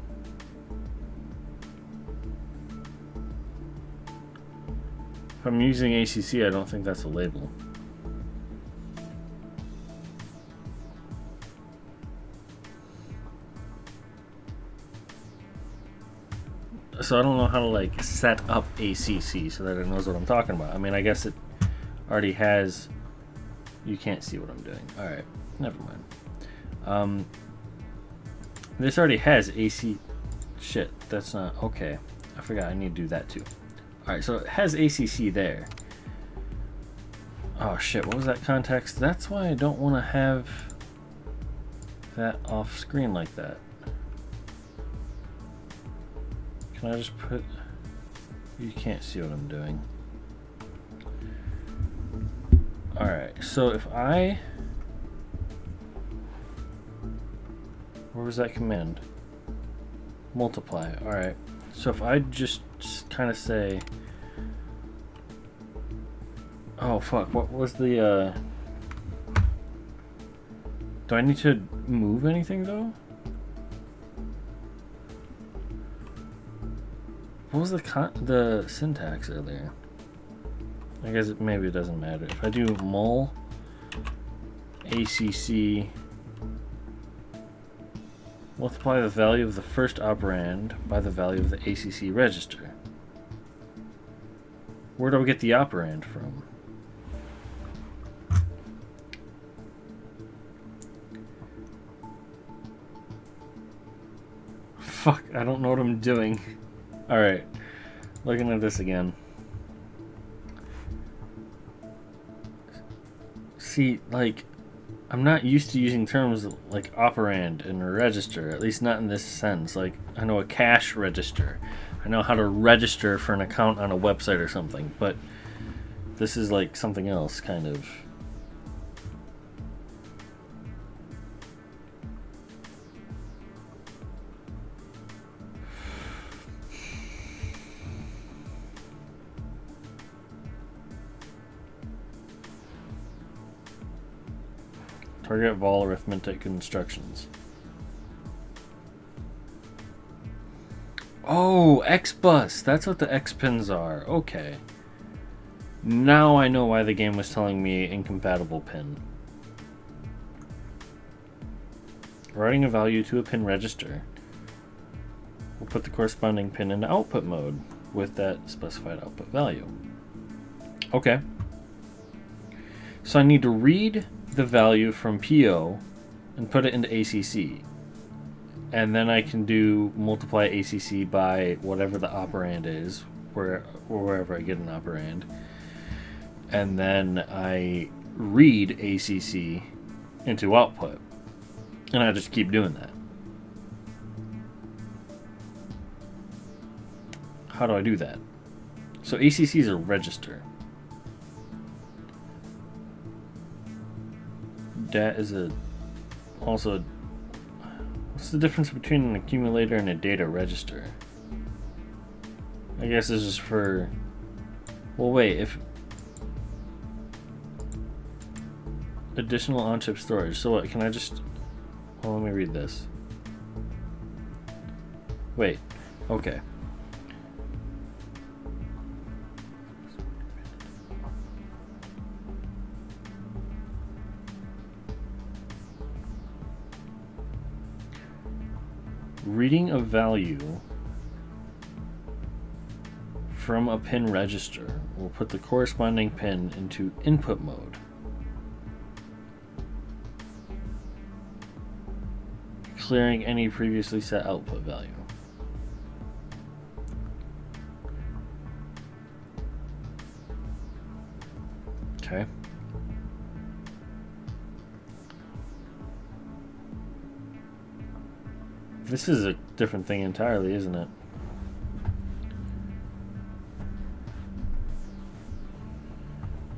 If I'm using ACC, I don't think that's a label. So I don't know how to like set up ACC so that it knows what I'm talking about. I mean, I guess it already has. You can't see what I'm doing. All right, never mind. This already has AC. Shit, that's not okay. I forgot I need to do that too. All right, so it has ACC there. Oh shit, what was that context? That's why I don't want to have that off screen like that. Can I just put... You can't see what I'm doing. Alright, so if I... Where was that command? Multiply. Alright, so if I just kind of say... Oh fuck, what was the... Do I need to move anything though? What was the syntax earlier? I guess maybe it doesn't matter. If I do mul ACC multiply the value of the first operand by the value of the ACC register. Where do I get the operand from? Fuck, I don't know what I'm doing. Alright, looking at this again. See, like, I'm not used to using terms like operand and register, at least not in this sense. Like, I know a cash register. I know how to register for an account on a website or something, but this is like something else, kind of. Target vol arithmetic instructions. Oh, XBus. That's what the X pins are. Okay. Now I know why the game was telling me incompatible pin. Writing a value to a pin register. We'll put the corresponding pin into output mode with that specified output value. Okay. So I need to read the value from PO and put it into ACC. And then I can do multiply ACC by whatever the operand is, wherever I get an operand. And then I read ACC into output. And I just keep doing that. How do I do that? So ACC is a register. Dat is also... What's the difference between an accumulator and a data register? I guess this is for... Well, wait, if... Additional on-chip storage. So what, can I just... Well, let me read this. Wait, okay. Reading a value from a pin register will put the corresponding pin into input mode. Clearing any previously set output value. Okay. This is a different thing entirely, isn't it?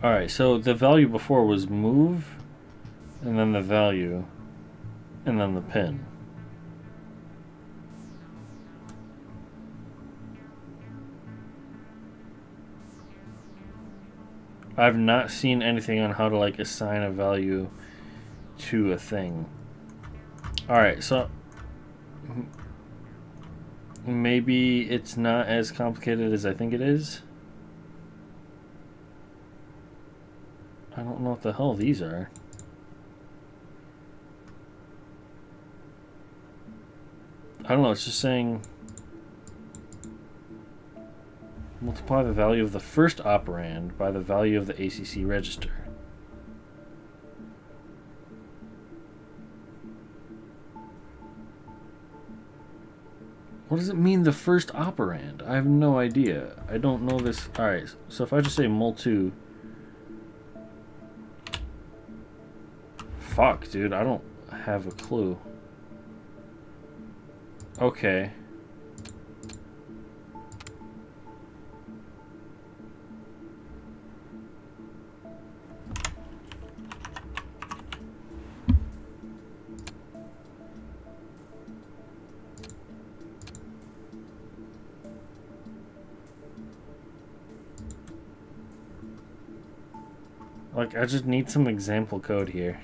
Alright, so the value before was move, and then the value, and then the pin. I've not seen anything on how to like assign a value to a thing. Alright, so maybe it's not as complicated as I think it is. I don't know what the hell these are. I don't know, it's just saying Multiply the value of the first operand by the value of the ACC register. What does it mean, the first operand? I have no idea. I don't know this. Alright, so if I just say mul2. Fuck, dude, I don't have a clue. Okay. Like, I just need some example code here.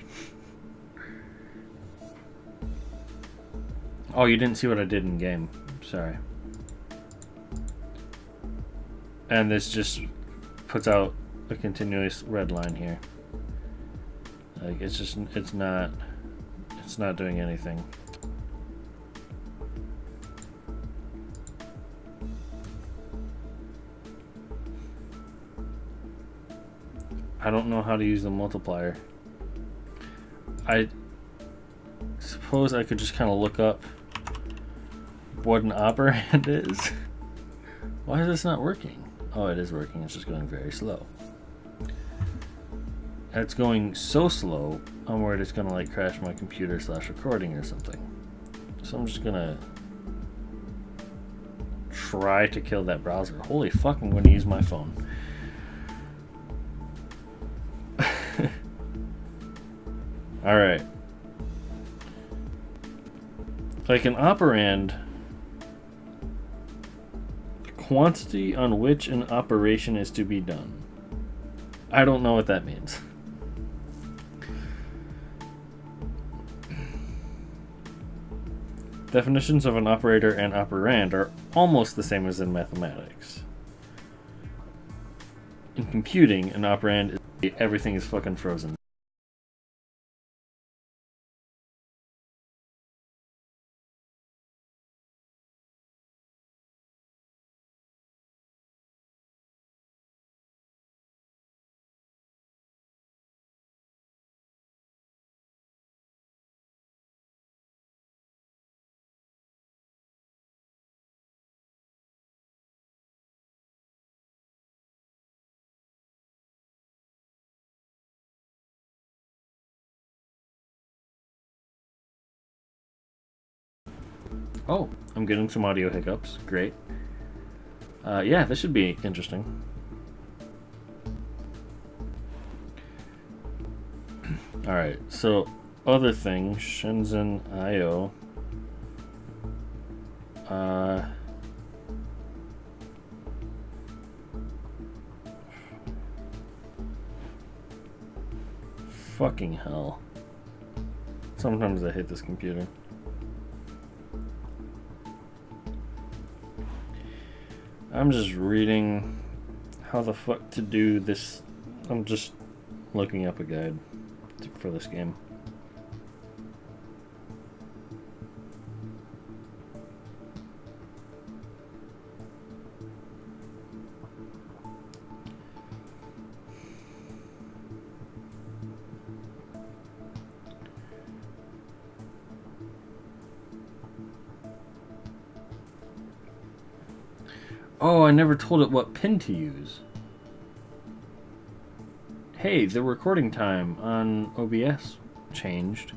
Oh, you didn't see what I did in game. Sorry. And this just puts out a continuous red line here. Like, it's not doing anything. I don't know how to use the multiplier. I suppose I could just kind of look up what an operand is. Why is this not working? Oh, it is working. It's just going very slow. It's going so slow, I'm worried it's gonna like crash my computer / recording or something. So I'm just gonna try to kill that browser. Holy fuck, I'm gonna use my phone. Alright. Like an operand, the quantity on which an operation is to be done. I don't know what that means. Definitions of an operator and operand are almost the same as in mathematics. In computing, an operand is everything is fucking frozen. Oh, I'm getting some audio hiccups. Great. Yeah, this should be interesting. Alright, so other things, Shenzhen I. Fucking hell. Sometimes I hate this computer. I'm just reading how the fuck to do this. I'm just looking up a guide for this game. Oh, I never told it what pin to use. Hey, the recording time on OBS changed.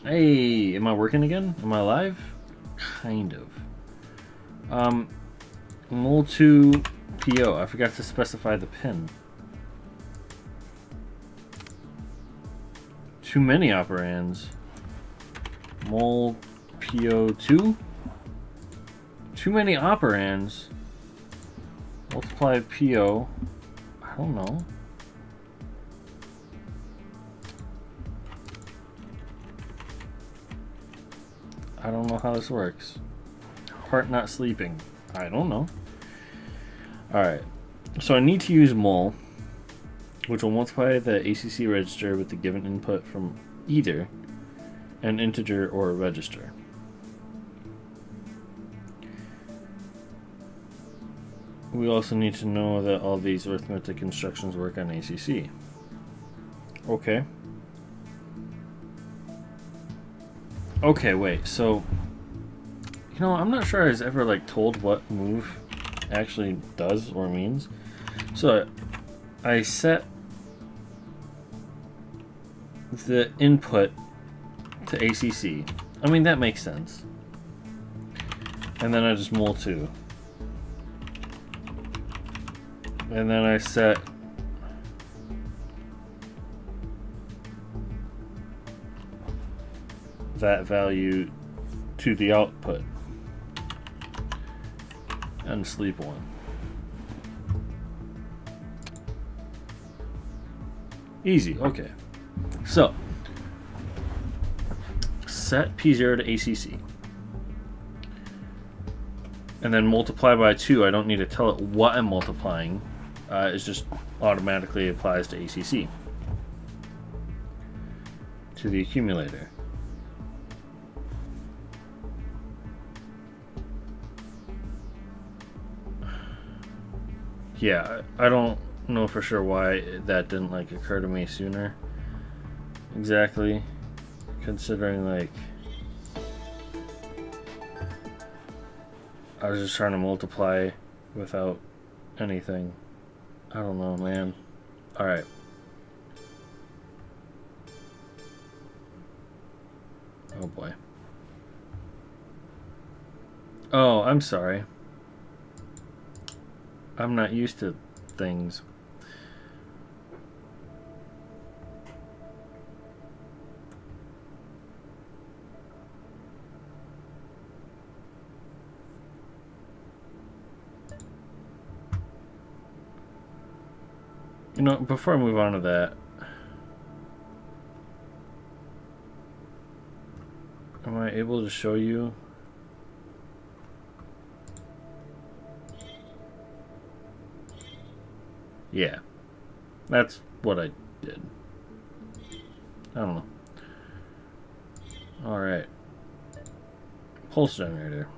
Hey, am I working again? Am I live? Kind of. Mul2 PO. I forgot to specify the pin. Too many operands. Mul PO2. Too many operands. Multiply PO. I don't know. I don't know how this works. Heart not sleeping. I don't know. Alright. So I need to use mul, which will multiply the ACC register with the given input from either an integer or a register. we also need to know that all these arithmetic instructions work on ACC. Okay. Okay, wait, so, you know, I'm not sure I was ever, like, told what move actually does or means. So, I set the input to ACC. I mean, that makes sense. And then I just mul 2. And then I set that value to the output and sleep 1. Easy, okay. So, set P0 to ACC. And then multiply by 2. I don't need to tell it what I'm multiplying. It just automatically applies to ACC. To the accumulator. Yeah, I don't know for sure why that didn't like occur to me sooner. Exactly. Considering like I was just trying to multiply without anything. I don't know, man. Alright. Oh boy. Oh, I'm sorry. I'm not used to things. You know, before I move on to that, am I able to show you? Yeah, that's what I did. I don't know. Alright. Pulse generator.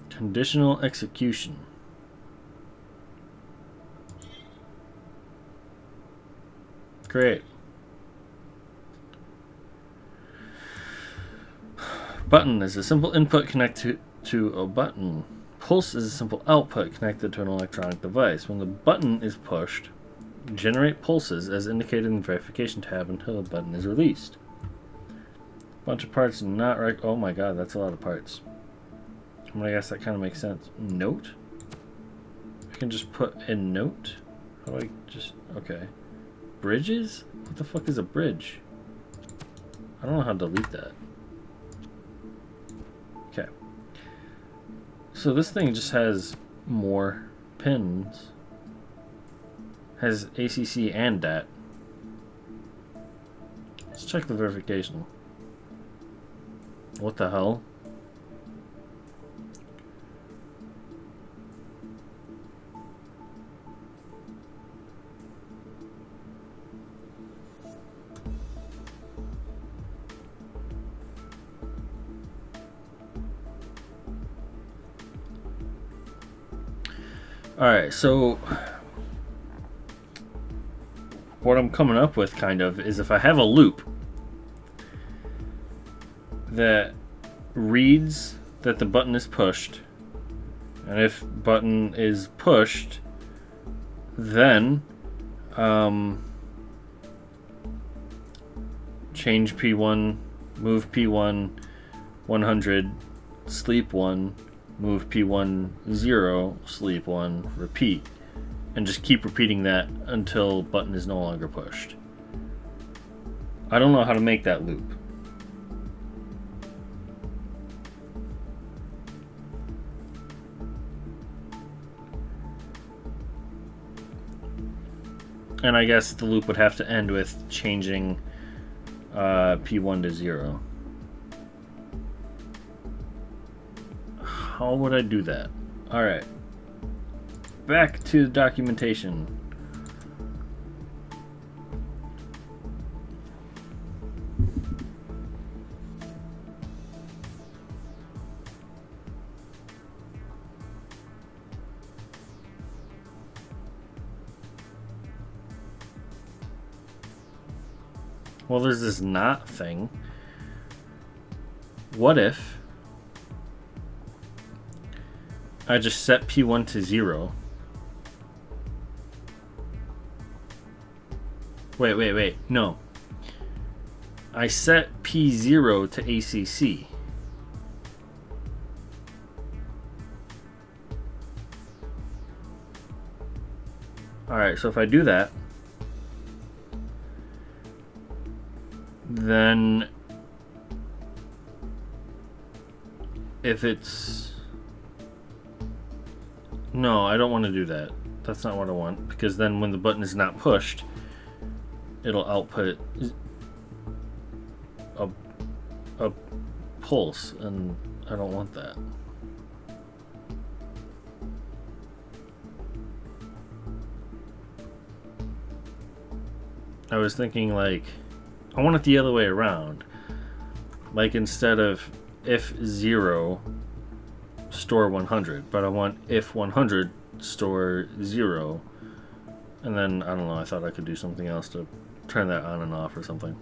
Conditional execution. Great. Button is a simple input connected to a button. Pulse is a simple output connected to an electronic device. When the button is pushed, generate pulses as indicated in the verification tab until the button is released. Bunch of parts not right. Oh my god, that's a lot of parts. I guess that kind of makes sense. Note? I can just put in note? How do I just... Okay. Bridges? What the fuck is a bridge? I don't know how to delete that. Okay. So this thing just has more pins. Has ACC and DAT. Let's check the verification. What the hell? Alright, so what I'm coming up with kind of is if I have a loop that reads that the button is pushed, and if button is pushed, then change P1, move P1 100, sleep 1, move P1 0, sleep 1, repeat, and just keep repeating that until button is no longer pushed. I don't know how to make that loop. And I guess the loop would have to end with changing P1 to 0. How would I do that? Alright. Back to the documentation. Well, there's this not thing. What if I just set P1 to 0? Wait. No. I set P0 to ACC. Alright, so if I do that, then if it's... No, I don't want to do that. That's not what I want, because then when the button is not pushed, it'll output a pulse, and I don't want that. I was thinking, like, I want it the other way around. Like, instead of if 0 store 100, but I want if 100 store 0, and then I don't know, I thought I could do something else to turn that on and off or something.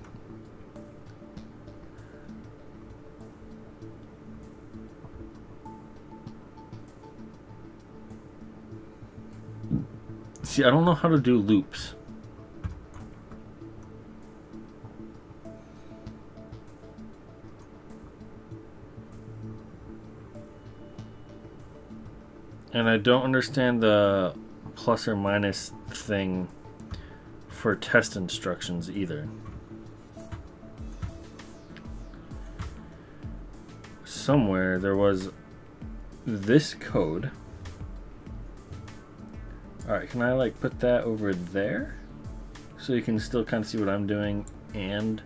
See, I don't know how to do loops. And I don't understand the plus or minus thing for test instructions either. Somewhere there was this code. Alright, can I like put that over there so you can still kind of see what I'm doing and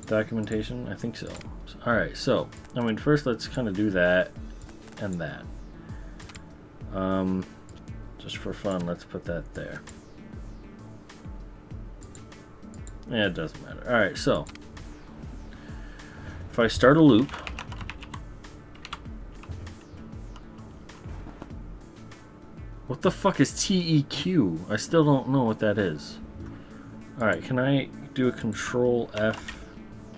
documentation? I think so. Alright, so I mean, first let's kind of do that and that. Just for fun, let's put that there. Yeah, it doesn't matter. Alright, so if I start a loop, what the fuck is TEQ? I still don't know what that is. Alright, can I do a Control F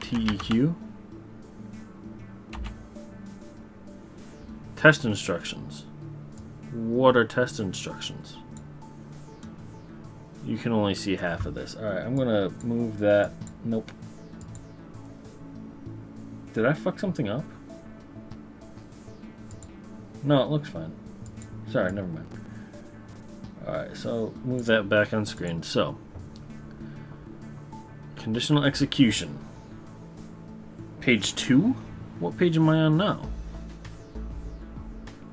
TEQ? Test instructions. What are test instructions? You can only see half of this. Alright, I'm gonna move that. Nope. Did I fuck something up? No, it looks fine. Sorry, never mind. Alright, so move that back on screen. So, conditional execution. Page 2? What page am I on now?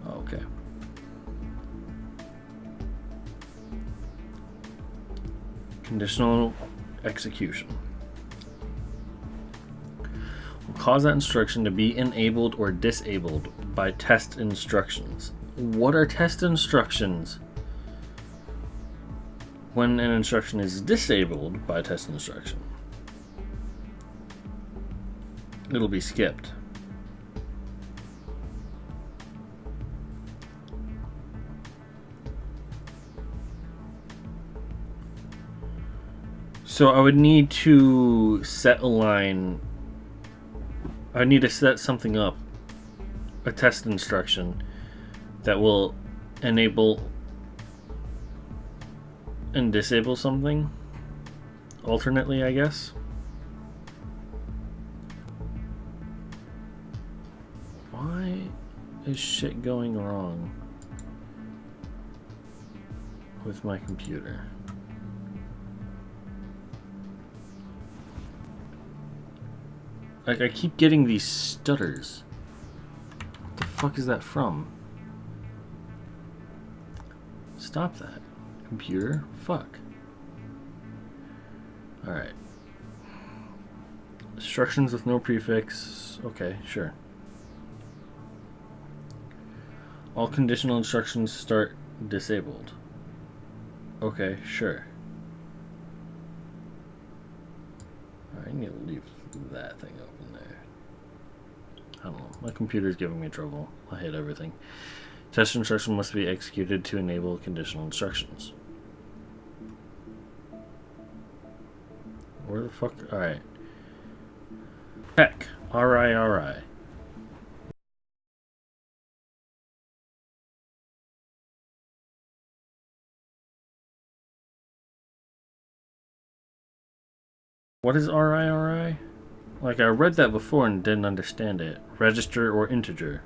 Okay. Conditional execution. Will cause that instruction to be enabled or disabled by test instructions. What are test instructions? When an instruction is disabled by test instruction, it'll be skipped. So I would need to set a line. I need to set something up, a test instruction that will enable and disable something alternately, I guess. Why is shit going wrong with my computer? Like, I keep getting these stutters. What the fuck is that from? Stop that. Computer? Fuck. Alright. Instructions with no prefix. Okay, sure. All conditional instructions start disabled. Okay, sure. I need to leave that thing open there. I don't know. My computer's giving me trouble. I hate everything. Test instruction must be executed to enable conditional instructions. Where the fuck? Alright. Heck. RI. What is RI? Like, I read that before and didn't understand it. Register or integer.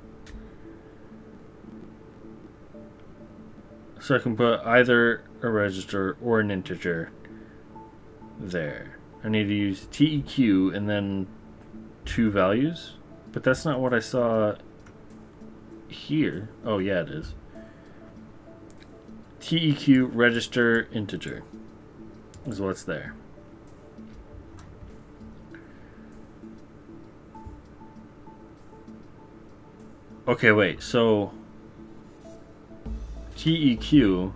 So I can put either a register or an integer there. I need to use TEQ and then 2 values. But that's not what I saw here. Oh, yeah, it is. TEQ register integer is what's there. Okay, wait, so TEQ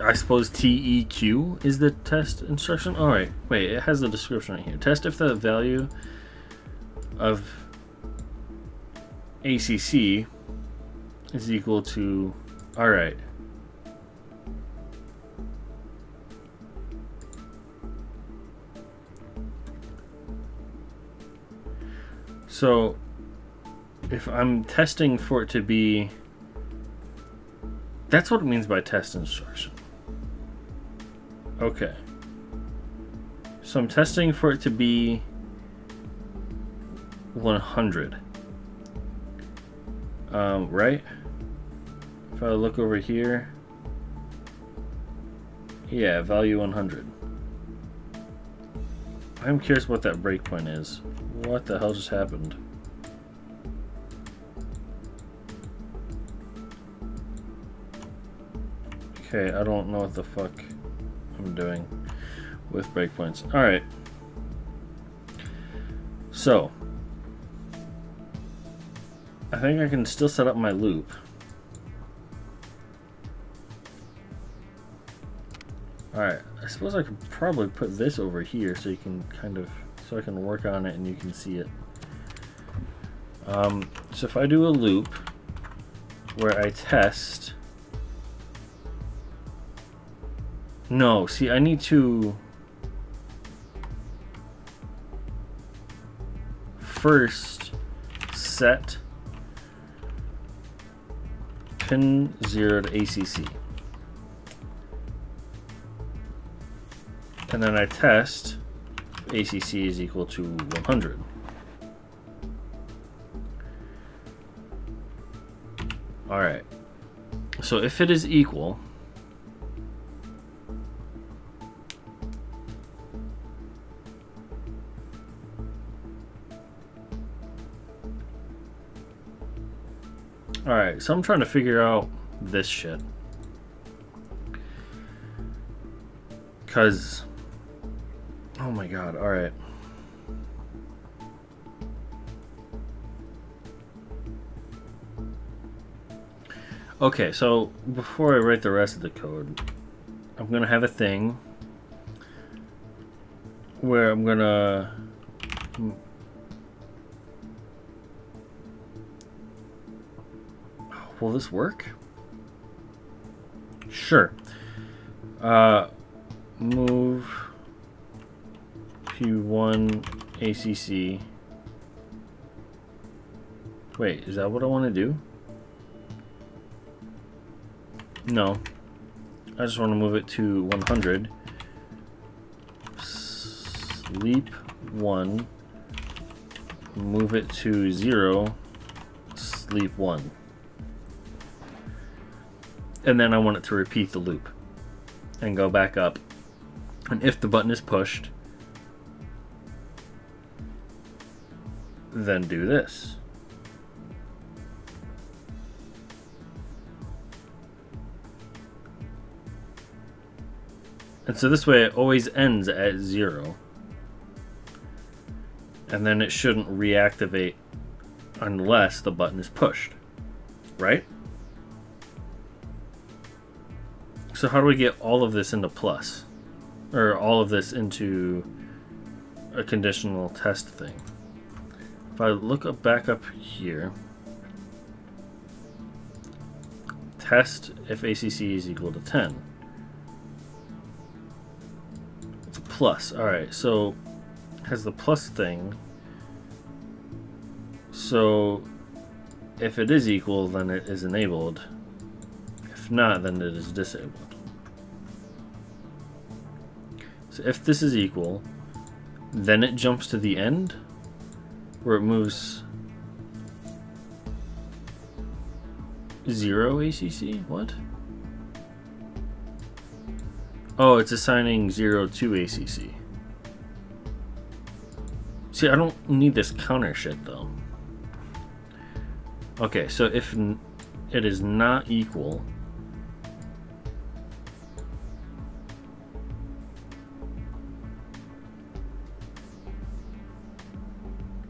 I suppose TEQ is the test instruction? Alright, wait, it has the description right here. Test if the value of ACC is equal to... Alright. So, if I'm testing for it to be... That's what it means by test instruction. Okay. So I'm testing for it to be 100. Right? If I look over here... Yeah, value 100. I'm curious what that breakpoint is. What the hell just happened? Okay, I don't know what the fuck I'm doing with breakpoints. Alright. So, I think I can still set up my loop. Alright, I suppose I could probably put this over here so you can kind of, so I can work on it and you can see it. So if I do a loop where I test... No, see, I need to first set pin 0 to ACC. And then I test if ACC is equal to 100. Alright. So if it is equal, alright, so I'm trying to figure out this shit. Because, oh my god, alright. Okay, so before I write the rest of the code, I'm going to have a thing where I'm going to... Will this work? Sure. Move P1 ACC. Wait, is that what I want to do? No. I just want to move it to 100. Sleep 1. Move it to 0. Sleep 1. And then I want it to repeat the loop and go back up. And if the button is pushed, then do this. And so this way it always ends at 0. And then it shouldn't reactivate unless the button is pushed. Right? So how do we get all of this into plus? Or all of this into a conditional test thing? If I look back up here, test if ACC is equal to 10. It's a plus. Alright, so has the plus thing. So if it is equal, then it is enabled. If not, then it is disabled. So if this is equal, then it jumps to the end, where it moves 0 ACC? What? Oh, it's assigning 0 to ACC. See, I don't need this counter shit, though. Okay, so if it is not equal,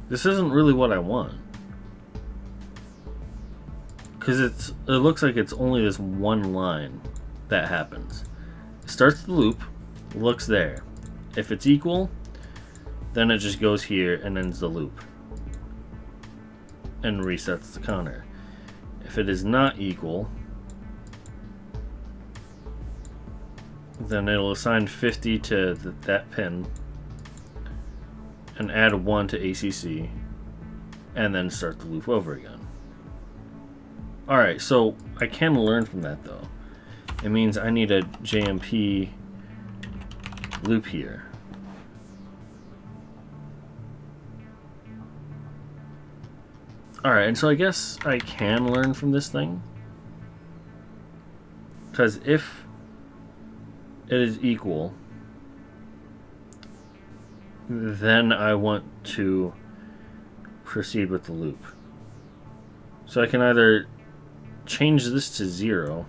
this isn't really what I want. Because it looks like it's only this one line that happens. It starts the loop, looks there. If it's equal, then it just goes here and ends the loop. And resets the counter. If it is not equal, then it'll assign 50 to that pin and add 1 to ACC and then start the loop over again. Alright, so I can learn from that though. It means I need a JMP loop here. Alright, and so I guess I can learn from this thing. Because if it is equal, then I want to proceed with the loop. So I can either change this to 0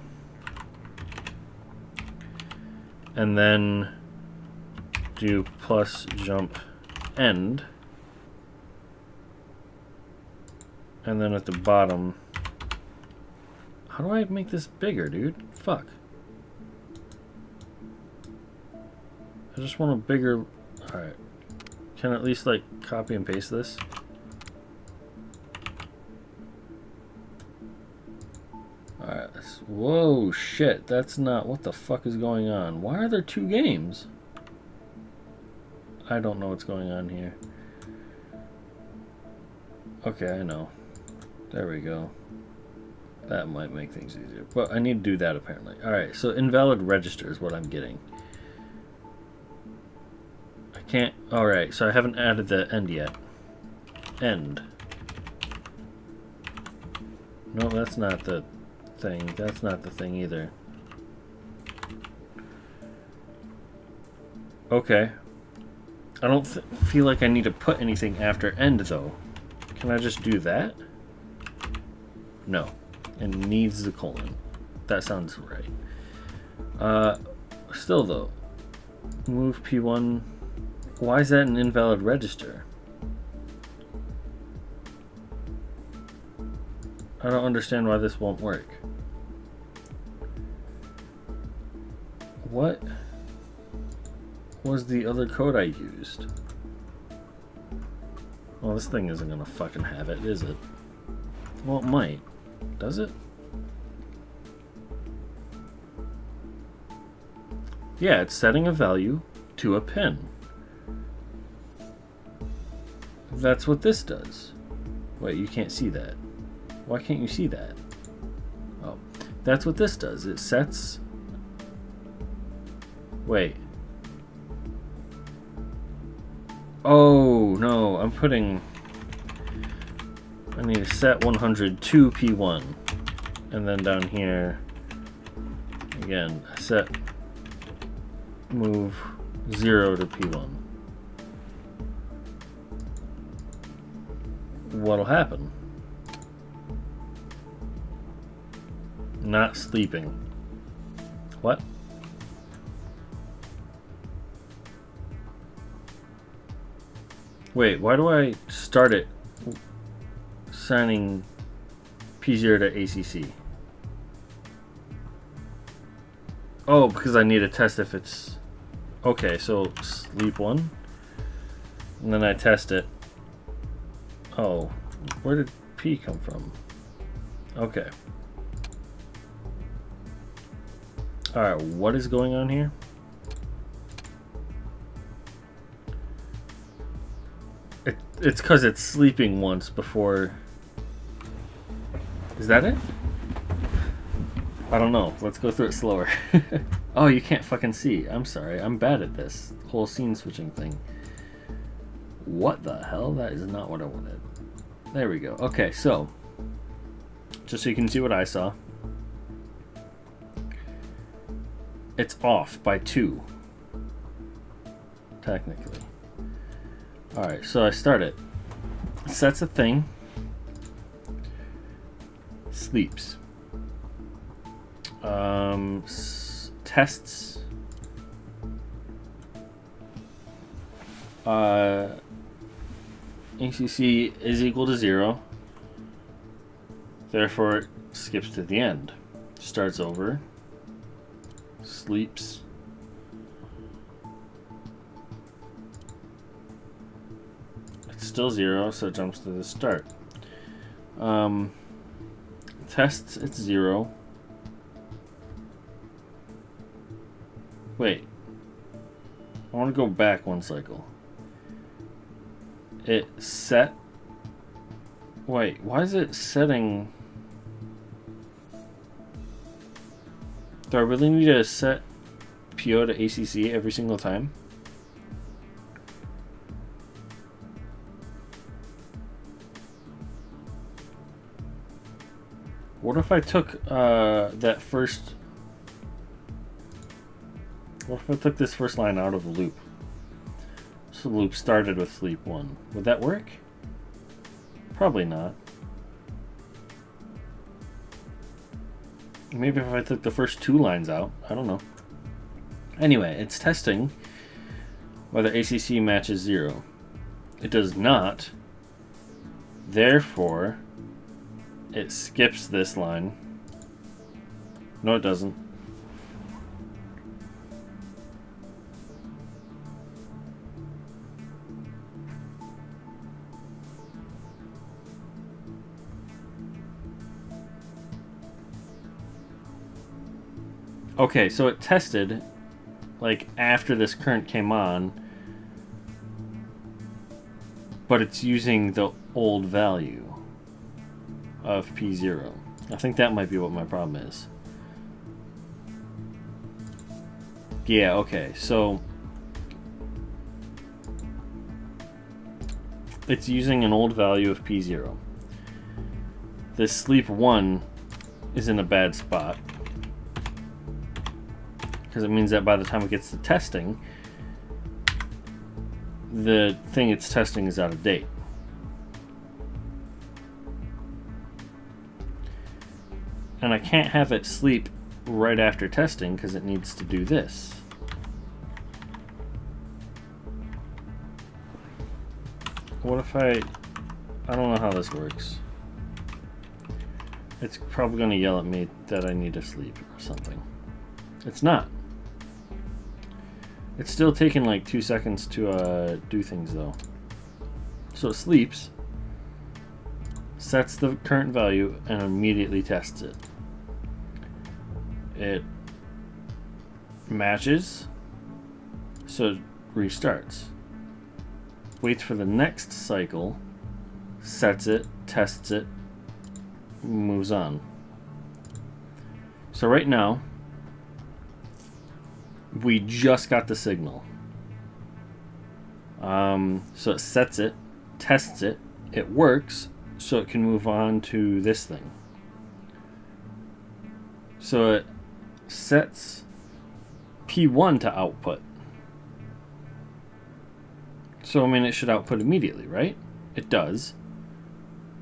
and then do plus jump end, and then at the bottom, how do I make this bigger, dude? Fuck. I just want a bigger... Alright. Can I at least like copy and paste this? Alright. Whoa, shit. That's not... What the fuck is going on? Why are there 2 games? I don't know what's going on here. Okay, I know. There we go. That might make things easier. But I need to do that apparently. Alright, so invalid register is what I'm getting. I can't... Alright, so I haven't added the end yet. End. No, that's not the thing. That's not the thing either. Okay. I don't feel like I need to put anything after end though. Can I just do that? No. It needs the colon. That sounds right. Still though. Move P1. Why is that an invalid register? I don't understand why this won't work. What was the other code I used? Well, this thing isn't gonna fucking have it, is it? Well, it might. Does it? Yeah, it's setting a value to a pin. That's what this does. Wait, you can't see that. Why can't you see that? Oh, that's what this does. It sets... Wait. Oh, no, I'm putting... I need to set 100 to P1. And then down here, again, set move 0 to P1. What'll happen? Not sleeping. What? Wait, why do I start it signing P0 to ACC? Oh, because I need to test if it's... Okay, so sleep 1. And then I test it. Oh, where did P come from? Okay. Alright, what is going on here? It's because it's sleeping once before... Is that it? I don't know. Let's go through it slower. Oh, you can't fucking see. I'm sorry. I'm bad at this whole scene switching thing. What the hell? That is not what I wanted. There we go. Okay, so... Just so you can see what I saw. It's off by 2. Technically. Alright, so I start it. Sets a thing. Sleeps. Tests. ACC is equal to 0. Therefore, it skips to the end. Starts over. Sleeps. It's still 0, so it jumps to the start. Tests, it's 0. Wait. I want to go back one cycle. It set... Wait, why is it setting... Do I really need to set PO to ACC every single time? What if I took that first... What if I took this first line out of the loop? So the loop started with sleep 1. Would that work? Probably not. Maybe if I took the first 2 lines out. I don't know. Anyway, it's testing whether ACC matches 0. It does not. Therefore, it skips this line. No, it doesn't. Okay, so it tested, like, after this current came on, but it's using the old value of P0. I think that might be what my problem is. Yeah, okay, so it's using an old value of P0. This sleep 1 is in a bad spot, because it means that by the time it gets to testing, the thing it's testing is out of date. And I can't have it sleep right after testing because it needs to do this. What if I don't know how this works. It's probably going to yell at me that I need to sleep or something. It's not. It's still taking like 2 seconds to do things though. So it sleeps, sets the current value, and immediately tests it. It matches, so it restarts. Waits for the next cycle, sets it, tests it, moves on. So right now, we just got the signal. So it sets it, tests it, it works, so it can move on to this thing. So it sets P1 to output. So I mean it should output immediately, right? It does.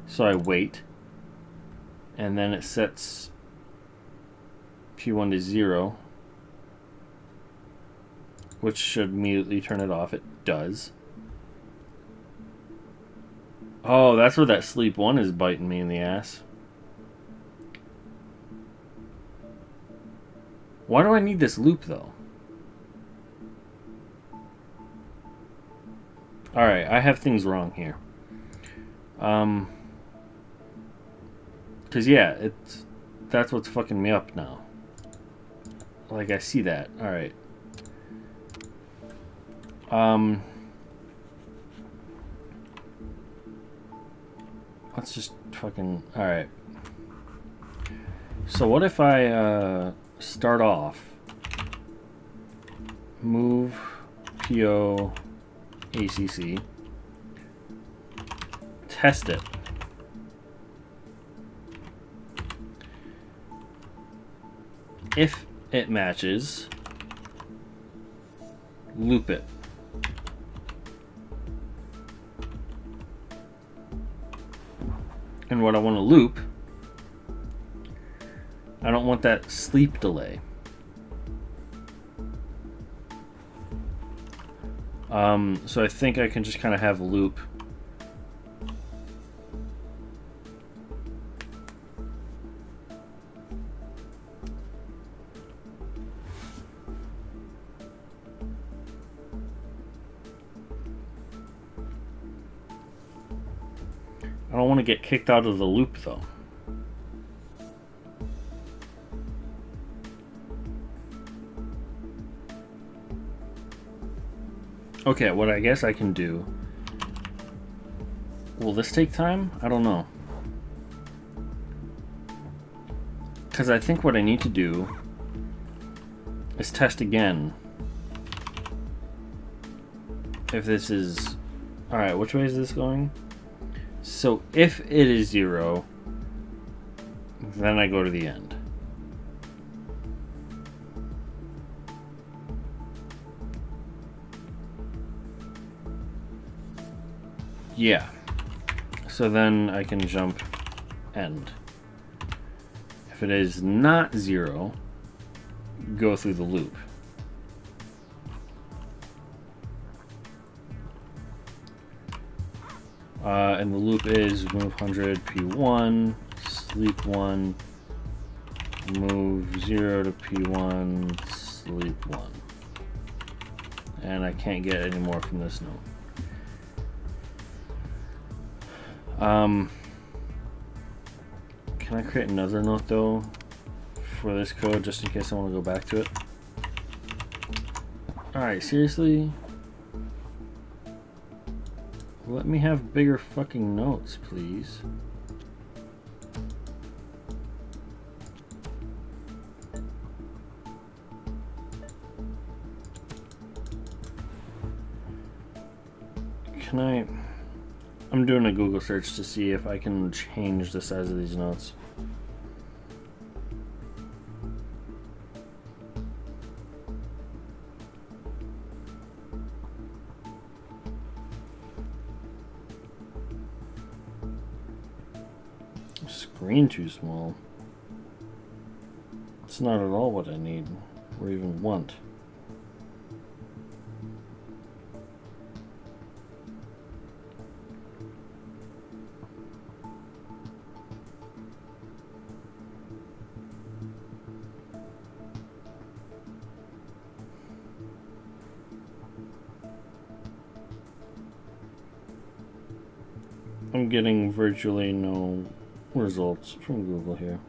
So I wait, and then it sets P1 to 0, which should immediately turn it off. It does. Oh, that's where that sleep 1 is biting me in the ass. Why do I need this loop, though? Alright, I have things wrong here. Because, yeah, that's what's fucking me up now. Like, I see that. Alright. Let's just fucking... Alright. So what if I start off... Move PO ACC. Test it. If it matches, loop it. And what I want to loop, I don't want that sleep delay. So I think I can just kind of have a loop. I don't want to get kicked out of the loop though. Okay, what I guess I can do... Will this take time? I don't know. Because I think what I need to do is test again. If this is... Alright, which way is this going? So if it is 0, then I go to the end. Yeah. So then I can jump end. If it is not 0, go through the loop. And the loop is move 100 P1, sleep 1, move 0 to P1, sleep 1. And I can't get any more from this note. Can I create another note though for this code just in case I want to go back to it? Alright, seriously? Let me have bigger fucking notes, please. Can I... I'm doing a Google search to see if I can change the size of these notes. Screen too small. It's not at all what I need or even want. I'm getting virtually no results from Google here.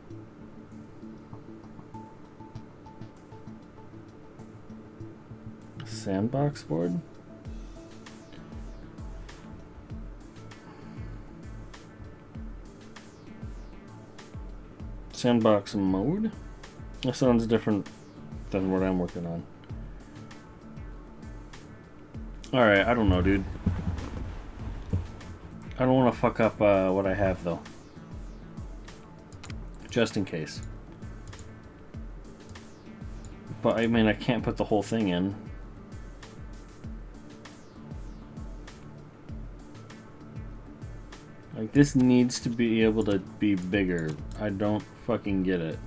Sandbox board? Sandbox mode? That sounds different than what I'm working on. Alright, I don't know, dude. I don't want to fuck up what I have, though. Just in case. But, I mean, I can't put the whole thing in. Like, this needs to be able to be bigger. I don't fucking get it.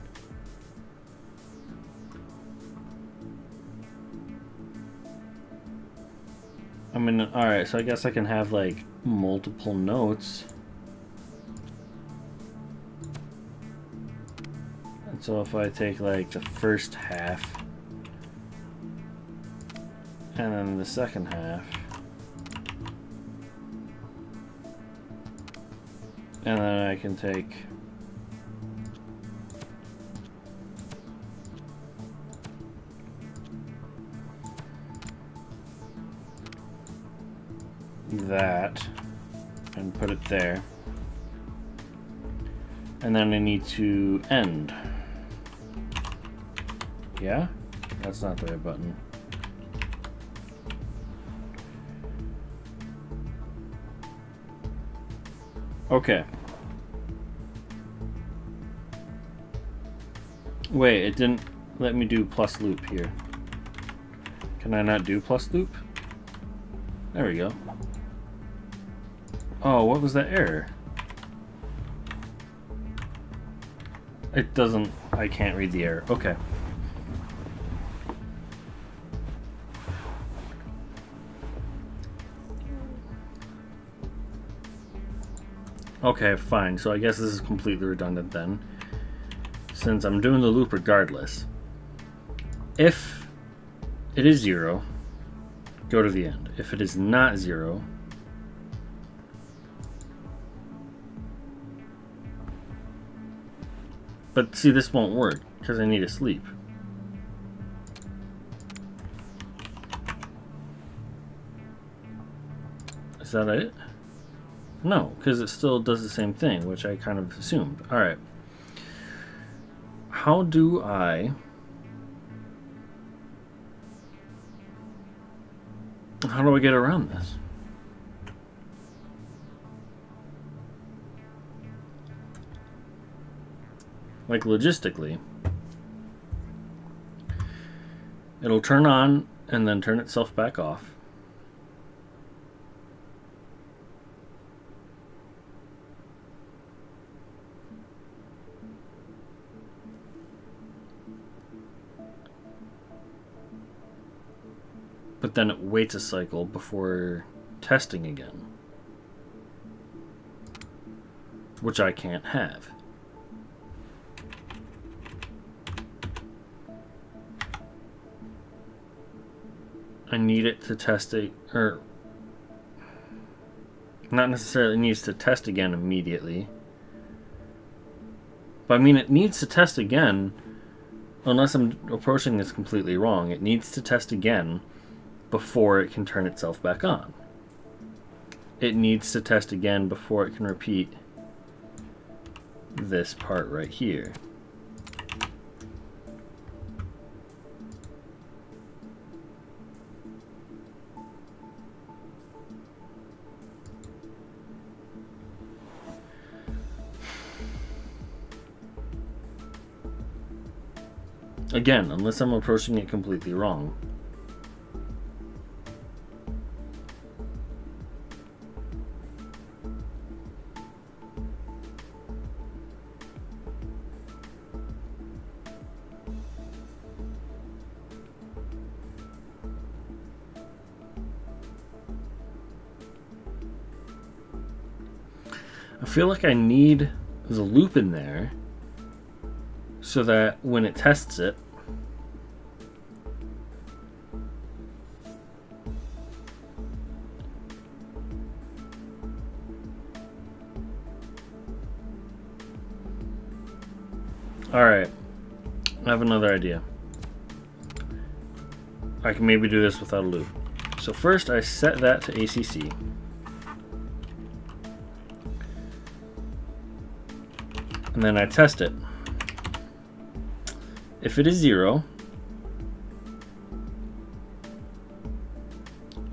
I mean, alright, so I guess I can have, like, multiple notes. And so if I take, like, the first half, and then the second half, and then I can take that and put it there. And then I need to end. Yeah? That's not the right button. Okay. Wait, it didn't let me do plus loop here. Can I not do plus loop? There we go. Oh, what was that error? It doesn't... I can't read the error. Okay. Okay, fine. So I guess this is completely redundant then, since I'm doing the loop regardless. If it is 0, go to the end. If it is not 0, but see, this won't work because I need to sleep. Is that it? No, because it still does the same thing, which I kind of assumed. Alright. How do I... How do I get around this? Like, logistically, it'll turn on and then turn itself back off. But then it waits a cycle before testing again, which I can't have. I need it to test it, or not necessarily needs to test again immediately. But I mean, it needs to test again, unless I'm approaching this completely wrong. It needs to test again before it can turn itself back on. It needs to test again before it can repeat this part right here. Again, unless I'm approaching it completely wrong. I feel like I need the loop in there so that when it tests it, alright, I have another idea. I can maybe do this without a loop. So first I set that to ACC. And then I test it. If it is 0,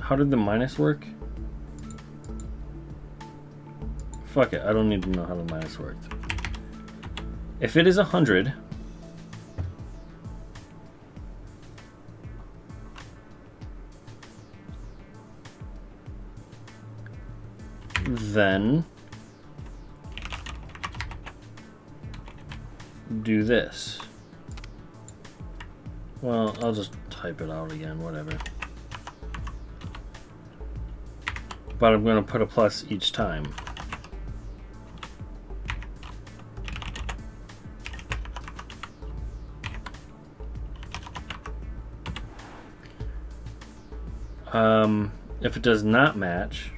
how did the minus work? Fuck it, I don't need to know how the minus worked. If it is 100, then do this. Well, I'll just type it out again, whatever. But I'm going to put a plus each time. If it does not match,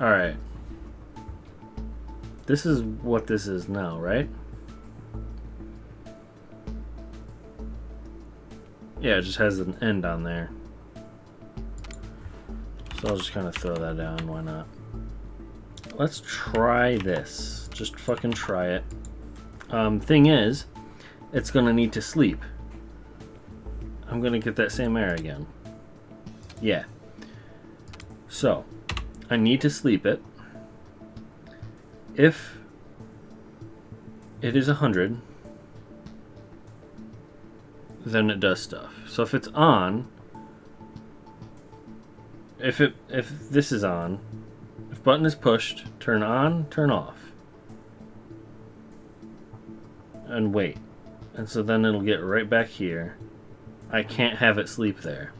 alright. This is what this is now, right? Yeah, it just has an end on there. So I'll just kind of throw that down, why not? Let's try this. Just fucking try it. Thing is, it's gonna need to sleep. I'm gonna get that same error again. Yeah. So, I need to sleep it. If it is 100, then it does stuff. So if it's on, if this is on, if button is pushed, turn on, turn off. And wait. And so then it'll get right back here. I can't have it sleep there.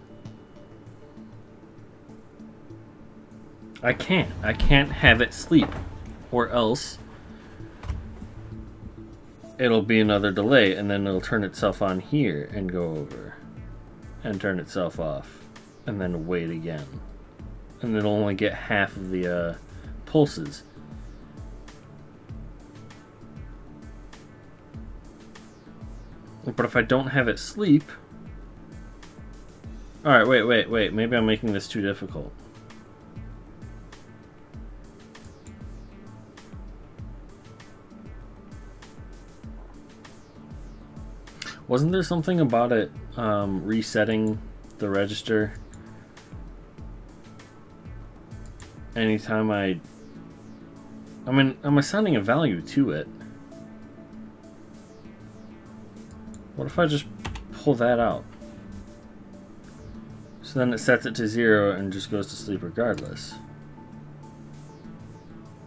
I can't have it sleep. Or else it'll be another delay, and then it'll turn itself on here and go over. And turn itself off. And then wait again. And it'll only get half of the pulses. But if I don't have it sleep... Alright, wait. Maybe I'm making this too difficult. Wasn't there something about it resetting the register anytime I mean, I'm assigning a value to it. What if I just pull that out? So then it sets it to 0 and just goes to sleep regardless.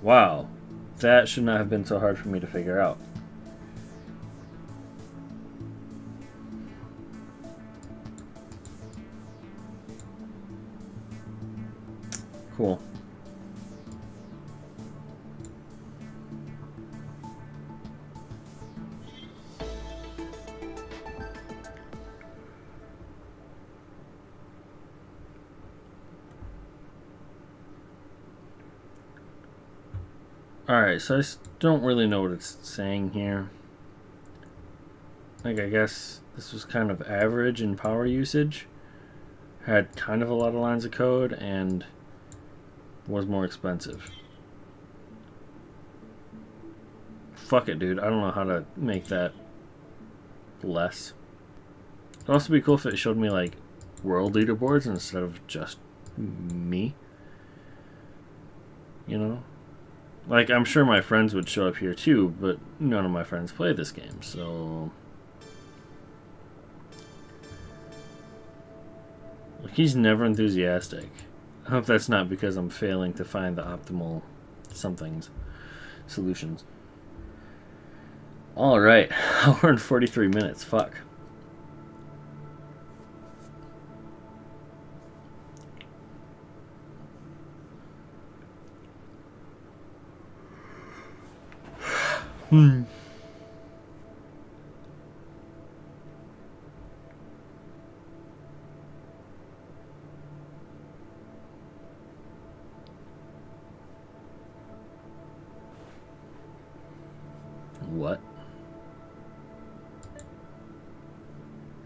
Wow. That should not have been so hard for me to figure out. Cool. Alright, so I don't really know what it's saying here. Like, I guess this was kind of average in power usage. Had kind of a lot of lines of code and was more expensive. Fuck it, dude. I don't know how to make that less. It'd also be cool if it showed me, like, world leaderboards instead of just me. You know? Like, I'm sure my friends would show up here too, but none of my friends play this game, so... Like, he's never enthusiastic. I hope that's not because I'm failing to find the optimal somethings, solutions. Alright, hour and 43 minutes, fuck. What?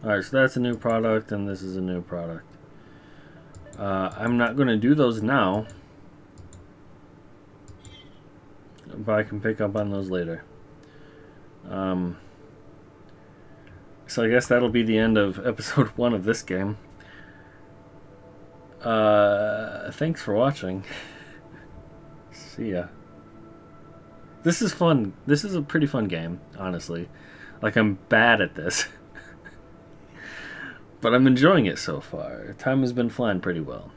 Alright, so that's a new product, and this is a new product. I'm not going to do those now, but I can pick up on those later. So I guess that'll be the end of episode 1 of this game. Thanks for watching. See ya. This is fun. This is a pretty fun game, honestly. Like, I'm bad at this. But I'm enjoying it so far. Time has been flying pretty well.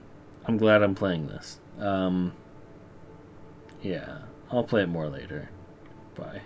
I'm glad I'm playing this. Yeah, I'll play it more later. Bye.